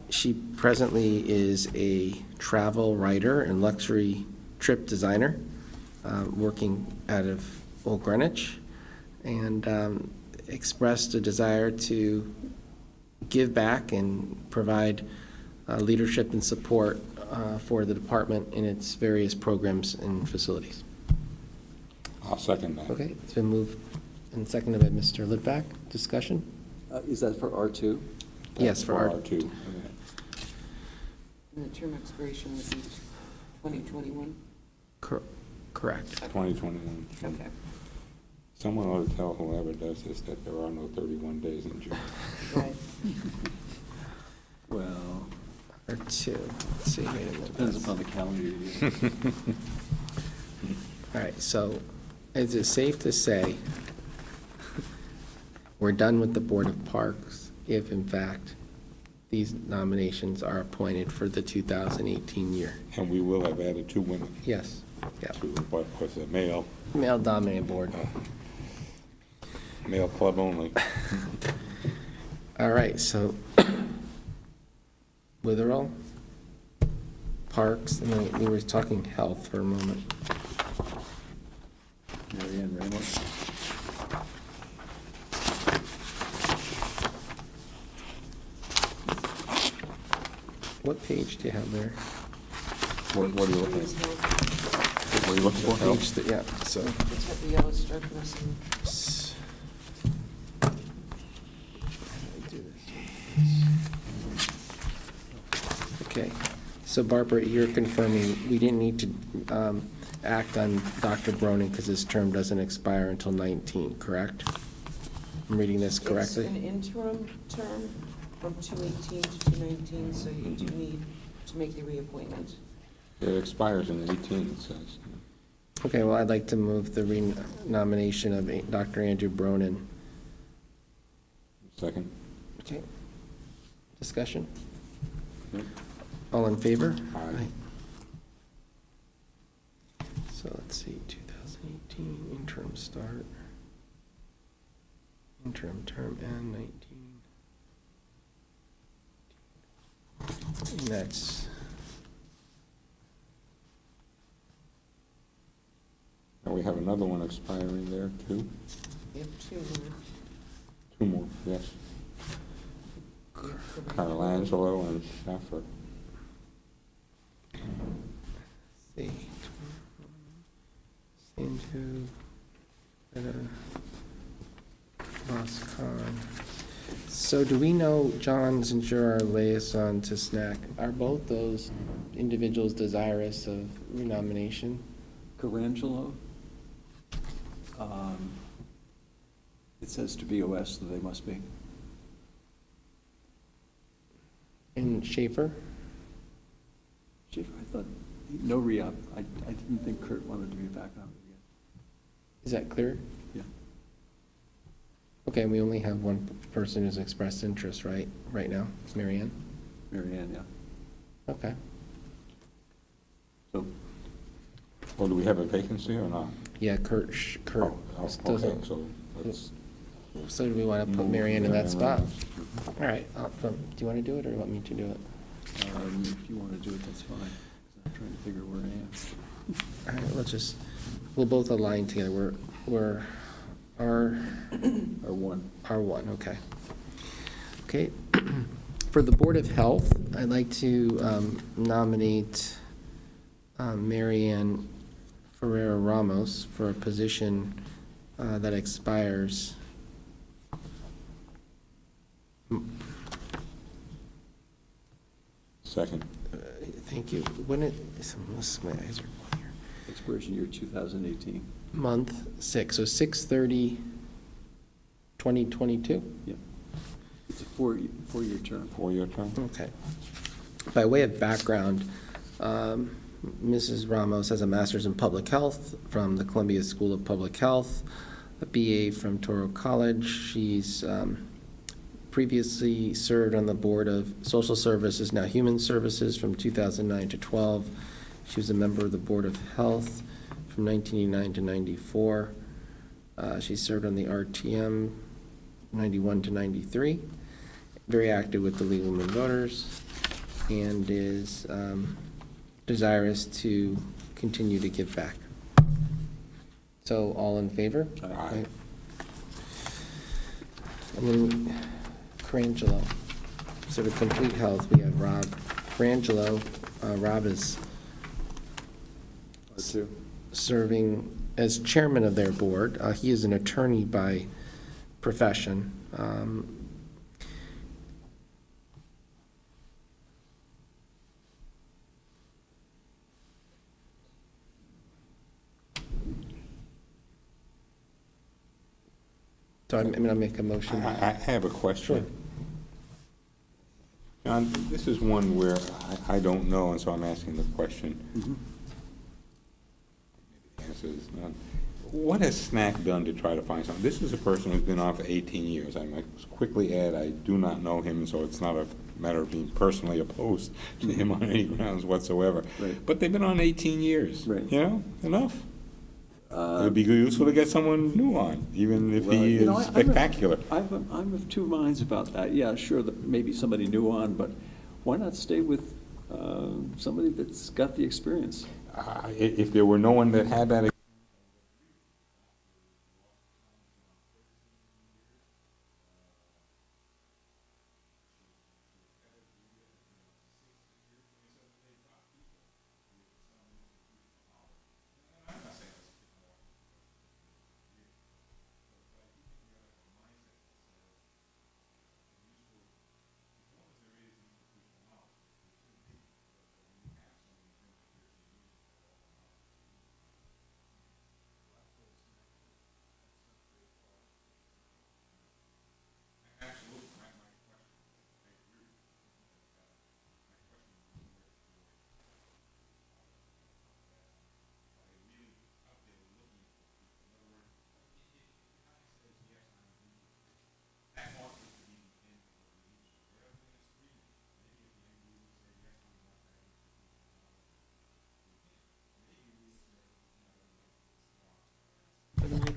She presently is a travel writer and luxury trip designer, working out of Old Greenwich, and expressed a desire to give back and provide leadership and support for the department in its various programs and facilities. I'll second that. Okay, it's been moved and seconded by Mr. Litvak. Discussion? Is that for R2? Yes, for our, R2. And the term expiration would be 2021? correct. 2021. Okay. Someone ought to tell whoever does this that there are no 31 days in June. Right. Well, Or two. Let's see, wait a minute. depends upon the calendar year. All right, so is it safe to say we're done with the Board of Parks if, in fact, these nominations are appointed for the 2018 year? And we will have added 2 women Yes, yeah. to what was a male Male-dominated board. club only. All right, so Witherell, Parks, and then we were talking health for a moment. Mary Ann Ramos. What page do you have there? What are you looking at? What are you looking for? Help? Page, yeah, so. It's got the yellow stripe missing. Okay, so Barbara, you're confirming we didn't need to act on Dr. Bronin because his term doesn't expire until 19, correct? I'm reading this correctly? It's an interim term from 218 to 219, so you do need to make the reappointment. It expires in 18, it says. Okay, well, I'd like to move the renomination of Dr. Andrew Bronin. Second? Okay. Discussion? Yep. All in favor? Aye. So let's see, 2018, interim start. Interim term and 19. And that's, And we have another one expiring there, too? We have 2 more. 2 more, yes. Carlangelo and Schaffer. see. Into, Khan. So do we know, John, since you're our liaison to SNAC, are both those individuals desirous of renomination? Carangelo. It says to BOS, so they must be. And Schaefer? Schaefer, I thought, no re-up. I didn't think Kurt wanted to be back on it again. Is that clear? Yeah. Okay, we only have one person who's expressed interest, right now, Mary Ann? Mary Ann, yeah. Okay. So, Well, do we have a vacancy or not? Yeah, Kurt Oh, okay, doesn't, so let's. so do we want to put Mary Ann in that spot? All right, do you want to do it, or you want me to do it? if you want to do it, that's fine. 'Cause I'm trying to figure where I am. All right, we'll both align together. We're Or one. R1, okay. Okay, for the Board of Health, I'd like to nominate Mary Ann Ferreira Ramos for a position that expires Second. thank you. When my eyes are going here. Expiration year 2018. month 6, so 6/30/2022? Yep. It's a four-year term. Four-year term? Okay. By way of background, Mrs. Ramos has a master's in public health from the Columbia School of Public Health, a BA from Toro College. She's previously served on the Board of Social Services, now Human Services, from 2009 to 12. She was a member of the Board of Health from 1989 to 94. She served on the RTM 91 to 93. Very active with the League of Women Voters, and is desirous to continue to give back. So all in favor? Aye. And then Crangelo. So to complete health, we have Rob Crangelo. Rob is serving as chairman of their board. He is an attorney by profession. So I'm going to make a motion. I have a question. Sure. John, this is one where I don't know, and so I'm asking the question. Mm-hmm. The answer is none. What has SNAC done to try to find something? This is a person who's been on for 18 years. I might quickly add, I do not know him, so it's not a matter of being personally opposed to him on any grounds whatsoever. Right. But they've been on 18 years. Right. You know, enough. It would be useful to get someone new on, even if he You know, is spectacular. I'm of two minds about that. Yeah, sure, that maybe somebody new on, but why not stay with somebody that's got the experience? If there were no one that had that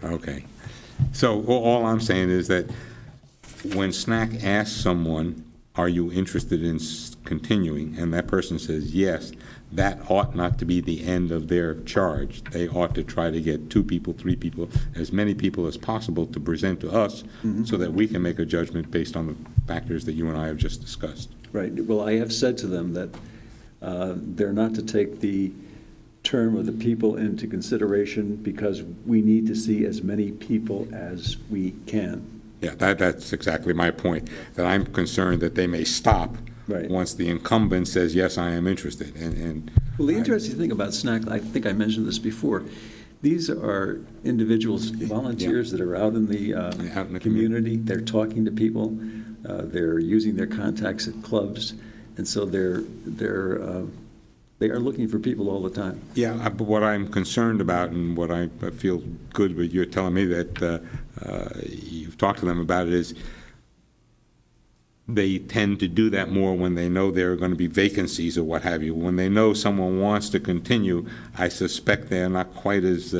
Okay. So all I'm saying is that when SNAC asks someone, are you interested in continuing, and that person says yes, that ought not to be the end of their charge. They ought to try to get 2 people, 3 people, as many people as possible to present to us so that we can make a judgment based on the factors that you and I have just discussed. Right, well, I have said to them that they're not to take the term of the people into consideration because we need to see as many people as we can. Yeah, that's exactly my point, that I'm concerned that they may stop Right. once the incumbent says, yes, I am interested. And Well, the interesting thing about SNAC, I think I mentioned this before, these are individuals, volunteers that are out in the Out in the community. They're talking to people. They're using their contacts at clubs, and so they are looking for people all the time. Yeah, but what I'm concerned about and what I feel good, but you're telling me that you've talked to them about it, is they tend to do that more when they know there are going to be vacancies or what have you. When they know someone wants to continue, I suspect they're not quite as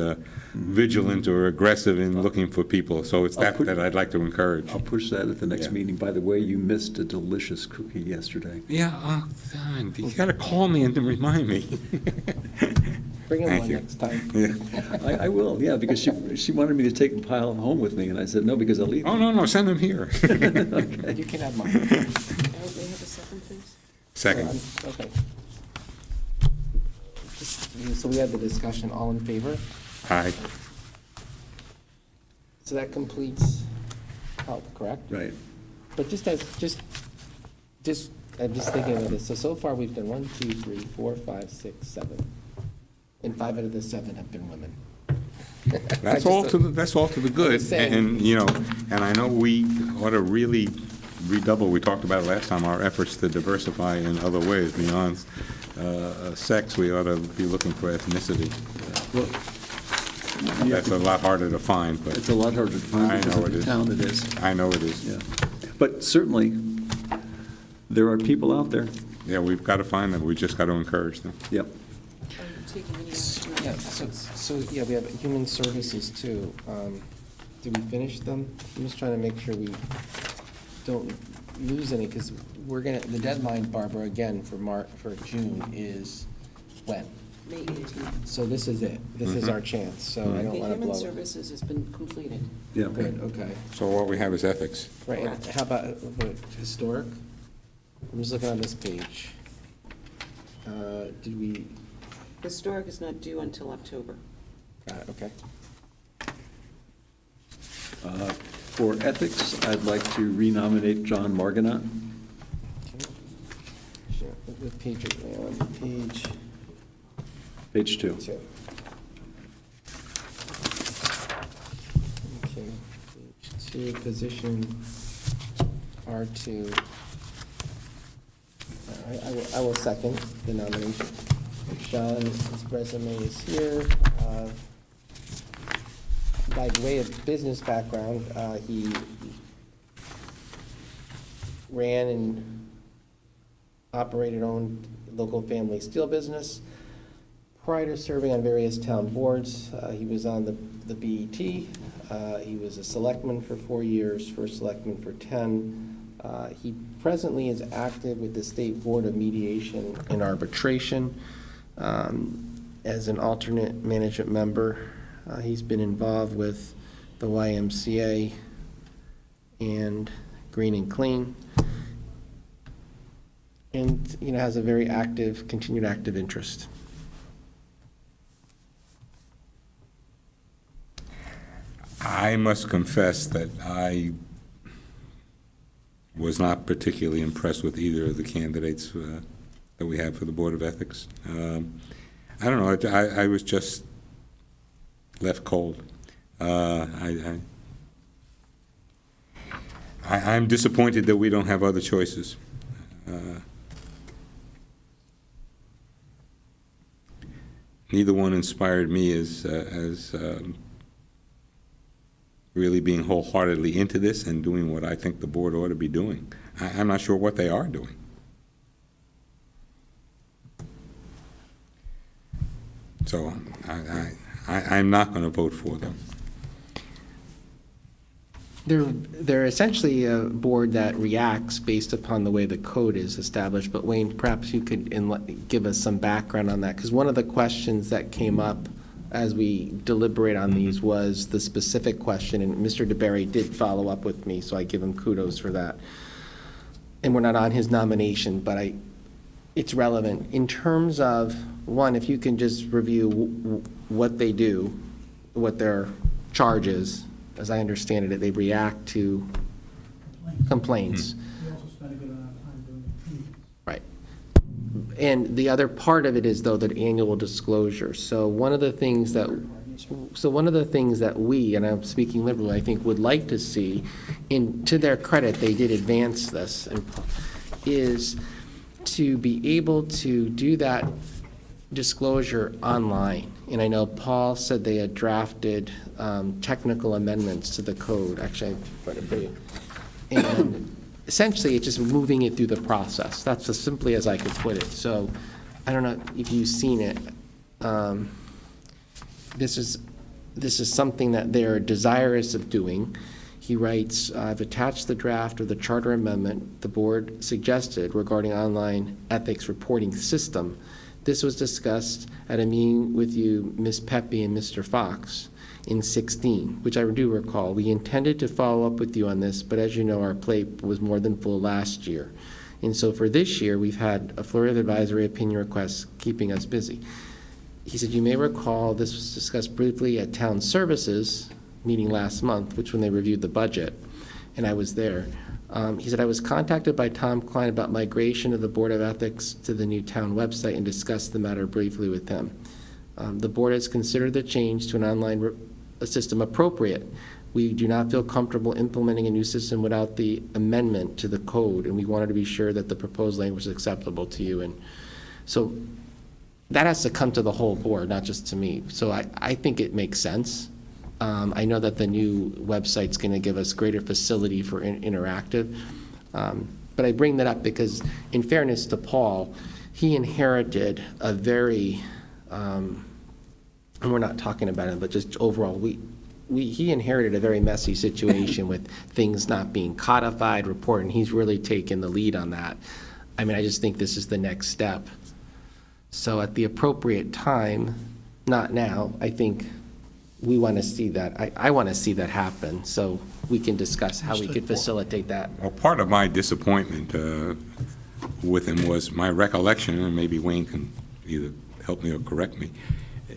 vigilant or aggressive in looking for people. So it's that I'd like to encourage. I'll push that at the next Yeah. meeting. By the way, you missed a delicious cookie yesterday. Yeah, you got to call me and remind me. Bring him Thank on you. next time. Yeah. I will, yeah, because she wanted me to take the pile home with me, and I said, no, because I'll eat Oh, them. no, send them here. You can have mine. May I have a second, please? Second. Okay. So we had the discussion, all in favor? Aye. So that completes health, correct? Right. But I'm just thinking of this. So far we've done 1, 2, 3, 4, 5, 6, 7. And 5 out of the 7 have been women. That's all to the good, just saying. and, you know, and I know we ought to really redouble, we talked about it last time, our efforts to diversify in other ways beyond sex. We ought to be looking for ethnicity. Well, That's a lot harder to find, but it's a lot harder to find I because know of it the is. town it is. I know it is. Yeah. But certainly, there are people out there. Yeah, we've got to find them, we just got to encourage them. Yep. Are you taking any action on Yeah, ethics? so, yeah, we have human services too. Did we finish them? I'm just trying to make sure we don't lose any, because the deadline, Barbara, again, for June is when? May 18th. So this is it. This is our chance, so I don't Okay, want to human blow it. services has been completed. Yeah. Good, okay. So what we have is ethics. Right, and Correct. how about historic? I'm just looking on this page. Did we, Historic is not due until October. got it, okay. For ethics, I'd like to renominate John Margonaut. Okay. Sure, what page are we on? Page Page 2. 2. Okay, page 2, position R2. I will second the nomination. Sean's resume is here. By way of business background, he ran and operated owned local family steel business. Prior to serving on various town boards, he was on the BET. He was a selectman for 4 years, first selectman for 10. He presently is active with the State Board of Mediation and Arbitration as an alternate management member. He's been involved with the YMCA and Green and Clean, and, you know, has a very active, continued active interest. I must confess that I was not particularly impressed with either of the candidates that we have for the Board of Ethics. I don't know, I was just left cold. I'm disappointed that we don't have other choices. Neither one inspired me as really being wholeheartedly into this and doing what I think the board ought to be doing. I'm not sure what they are doing. So I'm not going to vote for them. They're essentially a board that reacts based upon the way the code is established, but Wayne, perhaps you could give us some background on that, because one of the questions that came up as we deliberate on these was the specific question, and Mr. DeBerry did follow up with me, so I give him kudos for that. And we're not on his nomination, but it's relevant. In terms of, one, if you can just review what they do, what their charge is. As I understand it, they react to complaints. We also spend a good amount of time doing meetings. Right. And the other part of it is, though, that annual disclosure. So one of the things that we, and I'm speaking liberally, I think would like to see, and to their credit, they did advance this, is to be able to do that disclosure online. And I know Paul said they had drafted technical amendments to the code. Actually, I've read it for you. And essentially, it's just moving it through the process. That's as simply as I could put it. So I don't know if you've seen it. This is something that they're desirous of doing. He writes, I've attached the draft of the charter amendment the board suggested regarding online ethics reporting system. This was discussed at a meeting with you, Ms. Pepe and Mr. Fox, in 16, which I do recall. We intended to follow up with you on this, but as you know, our plate was more than full last year. And so for this year, we've had a flurry of advisory opinion requests keeping us busy. He said, you may recall this was discussed briefly at Town Services meeting last month, which when they reviewed the budget, and I was there. He said, I was contacted by Tom Klein about migration of the Board of Ethics to the new town website and discussed the matter briefly with him. The board has considered the change to an online system appropriate. We do not feel comfortable implementing a new system without the amendment to the code, and we wanted to be sure that the proposed language is acceptable to you. And so that has to come to the whole board, not just to me. So I think it makes sense. I know that the new website's going to give us greater facility for interactive. But I bring that up because, in fairness to Paul, he inherited a very, and we're not talking about it, but just overall, he inherited a very messy situation with things not being codified, reported, and he's really taken the lead on that. I mean, I just think this is the next step. So at the appropriate time, not now, I think we want to see that. I want to see that happen, so we can discuss how we could facilitate that. Well, part of my disappointment with him was my recollection, and maybe Wayne can either help me or correct me.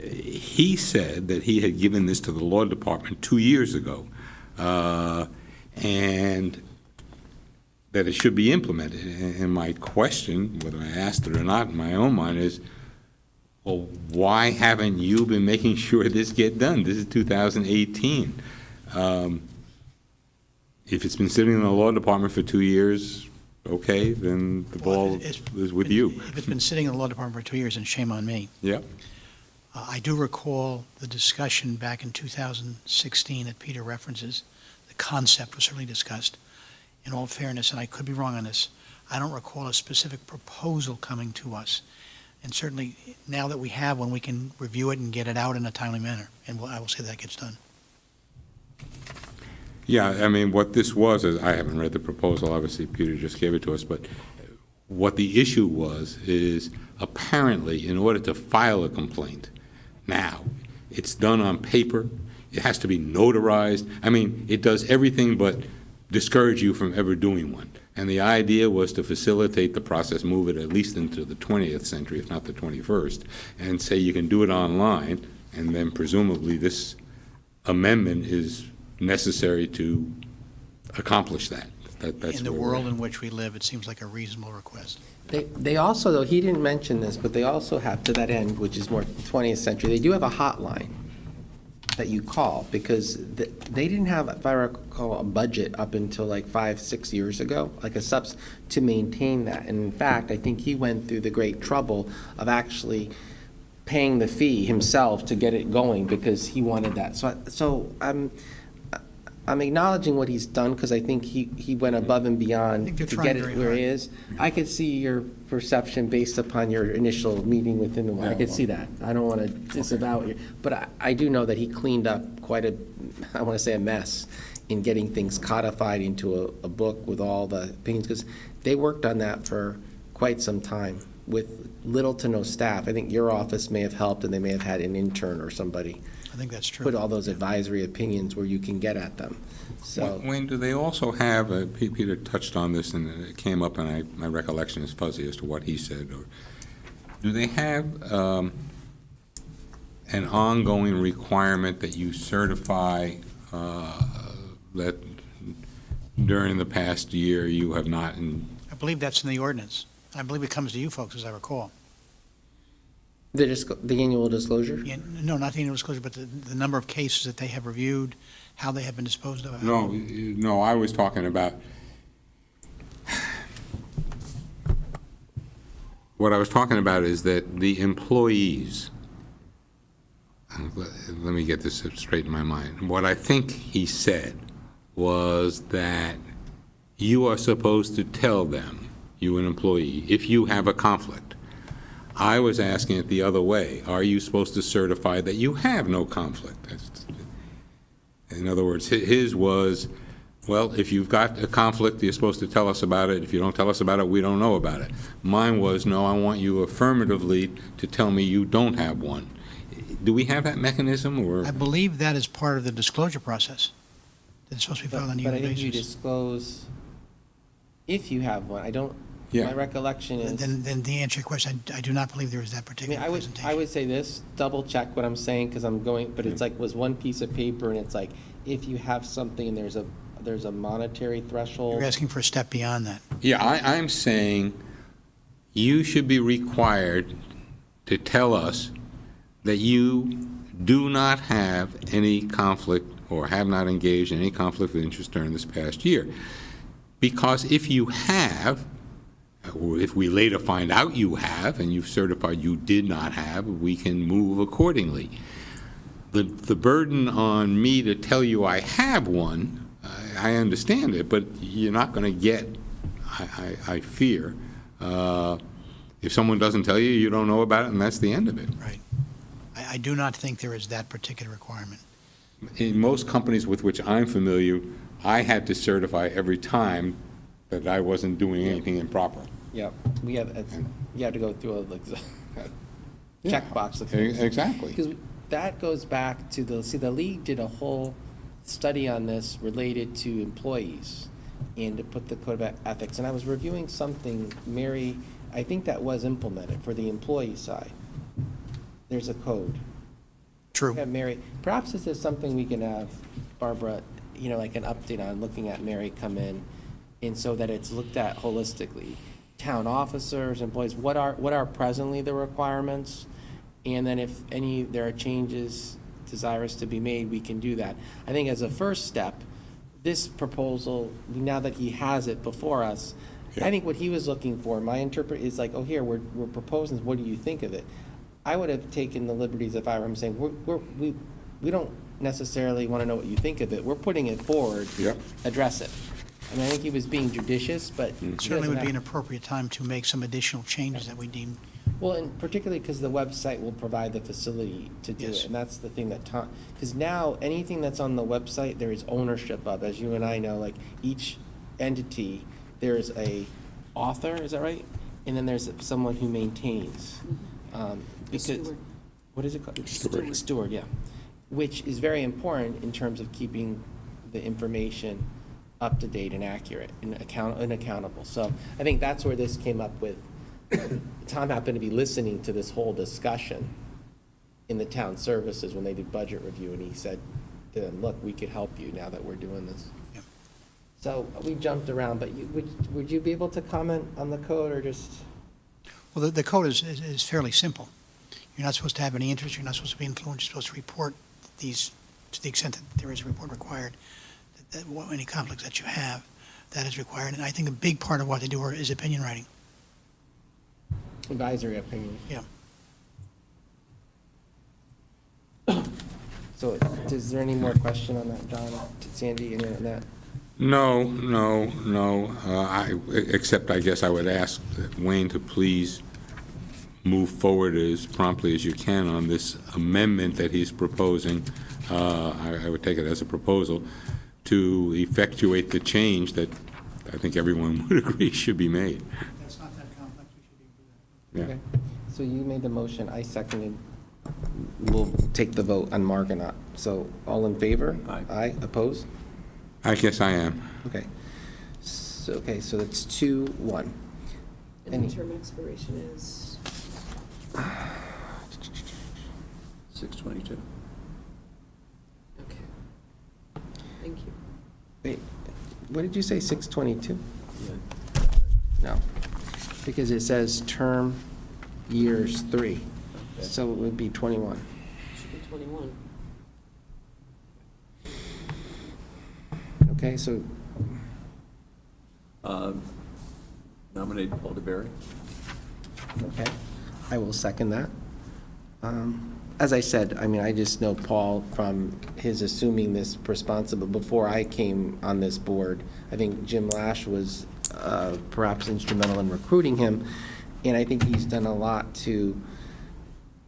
He said that he had given this to the law department 2 years ago, and that it should be implemented. And my question, whether I asked it or not in my own mind, is, well, why haven't you been making sure this get done? This is 2018. If it's been sitting in the law department for 2 years, okay, then the ball is with you. If it's been sitting in the law department for 2 years, then shame on me. Yeah. I do recall the discussion back in 2016 that Peter references. The concept was certainly discussed. In all fairness, and I could be wrong on this, I don't recall a specific proposal coming to us. And certainly, now that we have one, we can review it and get it out in a timely manner, and I will say that gets done. Yeah, I mean, what this was, is I haven't read the proposal, obviously Peter just gave it to us, but what the issue was is apparently in order to file a complaint, now, it's done on paper, it has to be notarized. I mean, it does everything but discourage you from ever doing one. And the idea was to facilitate the process, move it at least into the 20th century, if not the 21st, and say you can do it online, and then presumably this amendment is necessary to accomplish that. That's In the where we're world at. in which we live, it seems like a reasonable request. They also, though, he didn't mention this, but they also have, to that end, which is more 20th century, they do have a hotline that you call, because they didn't have, if I recall, a budget up until like 5-6 years ago, like a to maintain that. And in fact, I think he went through the great trouble of actually paying the fee himself to get it going because he wanted that. So I'm acknowledging what he's done because I think he went above and I beyond think they're to trying get it very where he hard. is. I could see your perception based upon your initial meeting with him. I could see that. I don't want to disavow it, but I do know that he cleaned up quite a, I want to say a mess in getting things codified into a book with all the opinions, because they worked on that for quite some time with little to no staff. I think your office may have helped, and they may have had an intern or somebody I think that's true. put all those advisory opinions where you can get at them. So, Wayne, do they also have, Peter touched on this and it came up and my recollection is fuzzy as to what he said, or do they have an ongoing requirement that you certify that during the past year you have not, I believe that's in the ordinance. I believe it comes to you folks, as I recall. the annual disclosure? Yeah, no, not the annual disclosure, but the number of cases that they have reviewed, how they have been disposed of. no, I was talking about, what I was talking about is that the employees, let me get this straight in my mind. What I think he said was that you are supposed to tell them, you an employee, if you have a conflict. I was asking it the other way. Are you supposed to certify that you have no conflict? In other words, his was, well, if you've got a conflict, you're supposed to tell us about it. If you don't tell us about it, we don't know about it. Mine was, no, I want you affirmatively to tell me you don't have one. Do we have that mechanism, or? I believe that is part of the disclosure process. It's supposed to be filed on a But I yearly think you basis. disclose if you have one. I don't, Yeah. my recollection is, Then the answer to your question, I do not believe there is that I mean, particular I presentation. would say this, double check what I'm saying, because I'm going, but it's like, was one piece of paper, and it's like, if you have something and there's a monetary threshold. You're asking for a step beyond that. Yeah, I'm saying you should be required to tell us that you do not have any conflict or have not engaged in any conflict of interest during this past year. Because if you have, or if we later find out you have, and you've certified you did not have, we can move accordingly. The burden on me to tell you I have one, I understand it, but you're not going to get, I fear. If someone doesn't tell you, you don't know about it, and that's the end of it. Right. I do not think there is that particular requirement. In most companies with which I'm familiar, I had to certify every time that I wasn't doing anything improper. Yep, you have to go through a checkbox. Exactly. Because that goes back to the league did a whole study on this related to employees and to put the code of ethics. And I was reviewing something, Mary, I think that was implemented for the employee side. There's a code. True. Yeah, Mary, perhaps this is something we can have, Barbara, like an update on, looking at Mary come in, and so that it's looked at holistically. Town officers, employees, what are presently the requirements? And then if there are changes desirous to be made, we can do that. I think as a first step, this proposal, now that he has it before us, I think what he was looking for, my interpret is like, oh, here, we're proposing, what do you think of it? I would have taken the liberties if I were him saying, we don't necessarily want to know what you think of it. We're putting it forward. Yep. Address it. I mean, I think he was being judicious, but. It certainly would be an appropriate time to make some additional changes that we deem. Well, and particularly because the website will provide the facility to do Yes. it. And that's the thing that because now anything that's on the website, there is ownership of, as you and I know, like each entity, there's a author, is that right? And then there's someone who maintains. Because steward. what is it called? Steward. Steward, yeah. Which is very important in terms of keeping the information up to date and accurate and accountable. So I think that's where this came up with. Tom happened to be listening to this whole discussion in the town services when they did budget review, and he said to them, look, we could help you now that we're doing this. Yep. So we jumped around, but would you be able to comment on the code or just? Well, the code is fairly simple. You're not supposed to have any interest, you're not supposed to be influenced, you're supposed to report these, to the extent that there is a report required, any conflicts that you have, that is required. And I think a big part of what they do is opinion writing. Advisory opinion. Yeah. So is there any more question on that, John, Sandy, any on that? No. Except I guess I would ask Wayne to please move forward as promptly as you can on this amendment that he's proposing. I would take it as a proposal to effectuate the change that I think everyone would agree should be made. That's not that complex, we should be able to do that. Yeah. Okay. So you made the motion, I seconded. We'll take the vote on Margonaut. So all in favor? Aye. Aye, opposed? I guess I am. Okay. So that's 2-1. And Any- the term expiration is, 6/22. okay. Thank you. Wait, what did you say, 6/22? Yeah. No, because it says term years 3, Okay. so it would be 21. Should be 21. Okay, so, Nominate Paul DeBerry. okay, I will second that. As I said, I mean, I just know Paul from his assuming this responsibility. Before I came on this board, I think Jim Lash was perhaps instrumental in recruiting him, and I think he's done a lot to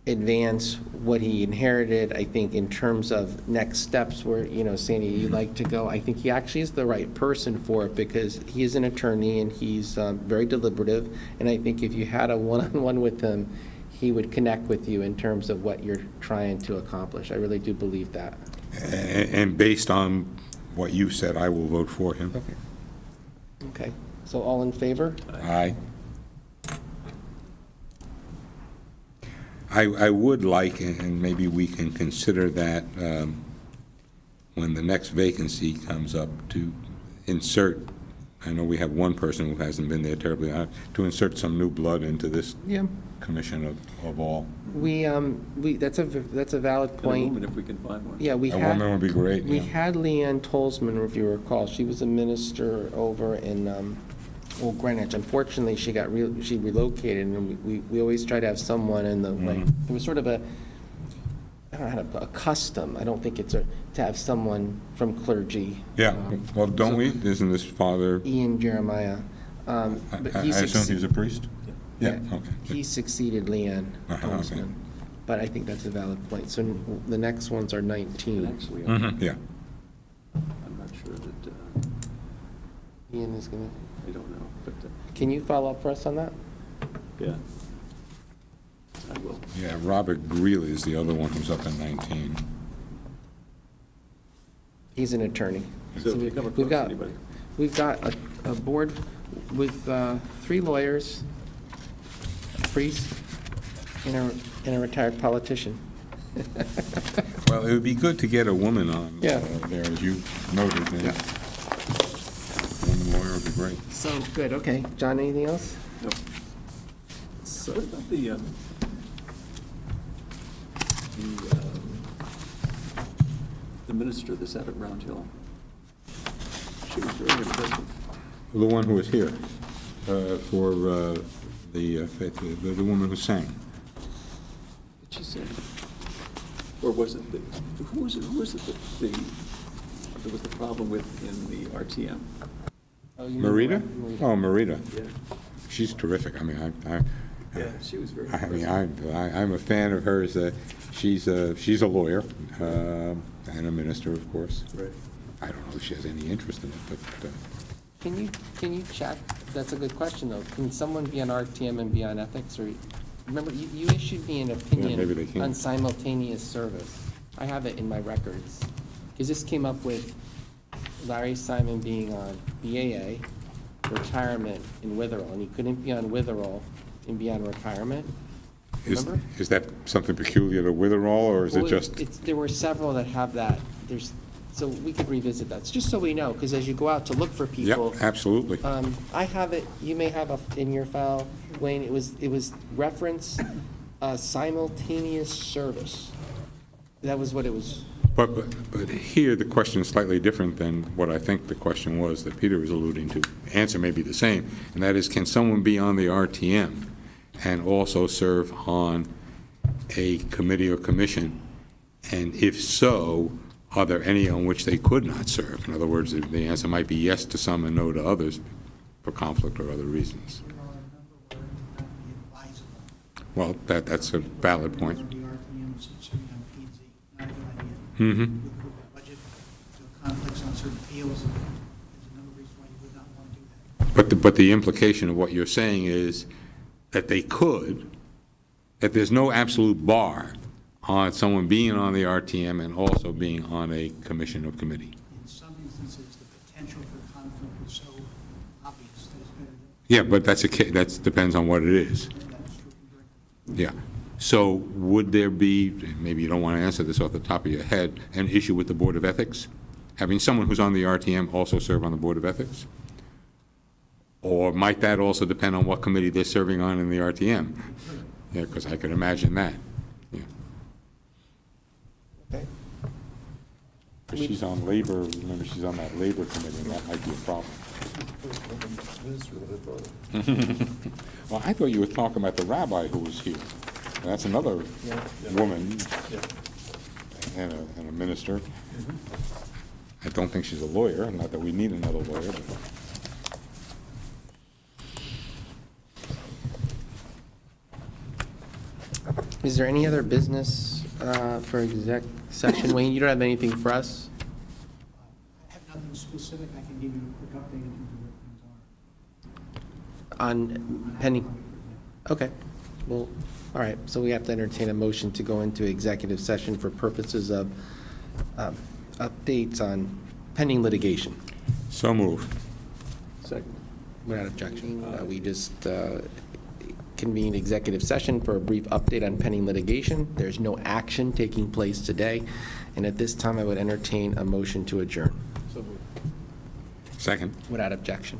advance what he inherited. I think in terms of next steps where, Sandy, you'd like to go, I think he actually is the right person for it because he is an attorney and he's very deliberative, and I think if you had a one-on-one with him, he would connect with you in terms of what you're trying to accomplish. I really do believe that. And based on what you said, I will vote for him. Okay, so all in favor? Aye. I would like, and maybe we can consider that when the next vacancy comes up, to insert I know we have one person who hasn't been there terribly, to insert some new blood into this Yeah. commission of all. That's a valid And a point. woman, if we can find one. Yeah, we A had. woman would be great, We yeah. had Leanne Tolzman, if you recall. She was a minister over in, Greenwich. Unfortunately, she relocated, and we always try to have someone in the, like, it was sort of a, I don't know how to, a custom. I don't think it's to have someone from clergy. Yeah, well, don't we? Isn't this father, Ian Jeremiah. I But I he assume he's a priest? Yeah, okay. He succeeded Leanne Okay. Tolzman. But I think that's a valid point. So the next ones are And 19. actually, Yeah. I'm not sure that, Ian is going I don't know, but, to, can you follow up for us on that? yeah. I will. Yeah, Robert Greeley is the other one who's up in 19. He's an attorney. So if you come across anybody. We've got a board with 3 lawyers, a priest, and a retired politician. Well, it would be good to get a woman on Yeah. there, as you noted. Yeah. Woman lawyer would be great. So, good, okay. John, anything else? No. So- What about the minister that's out at Round Hill? She was very impressive. The one who was here for the woman who sang. Did she say? Or was it, who was it that there was the problem with in the RTM? Marita? Oh, Marita. Yeah. She's terrific. I mean, Yeah, she was very I mean, impressive. I'm a fan of hers. She's a lawyer and a minister, of course. Right. I don't know if she has any interest in it, but Can you check? That's a good question, though. Can someone be on RTM and be on ethics, or, remember, you issued me an maybe they opinion can. on simultaneous service. I have it in my records. Because this came up with Larry Simon being on BAA, retirement in Witherell, and he couldn't be on Witherell and be on retirement. Remember? is that something peculiar to Witherall, or is it Well, just? There were several that have that. So we could revisit that, just so we know, because as you go out to look for Yep, people. absolutely. I have it, you may have in your file, Wayne, it was reference simultaneous service. That was what it was. But here, the question is slightly different than what I think the question was that Peter was alluding to. The answer may be the same, and that is, can someone be on the RTM and also serve on a committee or commission? And if so, are there any on which they could not serve? In other words, the answer might be yes to some and no to others for conflict or other reasons. Well, that's a valid point. Mm-hmm. Budget, conflicts on certain fields, there's a number of reasons why you would not want to do that. But the implication of what you're saying is that they could, that there's no absolute bar on someone being on the RTM and also being on a commission or committee. In some instances, the potential for conflict is so obvious that it's better Yeah, but that depends on what it is. that is true. Yeah. So would there be, maybe you don't want to answer this off the top of your head, an issue with the Board of Ethics? Having someone who's on the RTM also serve on the Board of Ethics? Or might that also depend on what committee they're serving on in the RTM? Yeah, because I could imagine that. Yeah. Okay. If she's on labor, remember, she's on that labor committee, and that might be a problem. Well, I thought you were talking about the rabbi who was here. That's another woman and a minister. I don't think she's a lawyer, not that we need another lawyer, but. Is there any other business for exec session? Wayne, you don't have anything for us? I have nothing specific, I can give you a quick update in terms of where things are. On pending? Okay, well, all right, so we have to entertain a motion to go into executive session for purposes of updates on pending litigation. So moved. Second. Without objection, we just convened executive session for a brief update on pending litigation. There's no action taking place today, and at this time, I would entertain a motion to adjourn. Second. Without objection.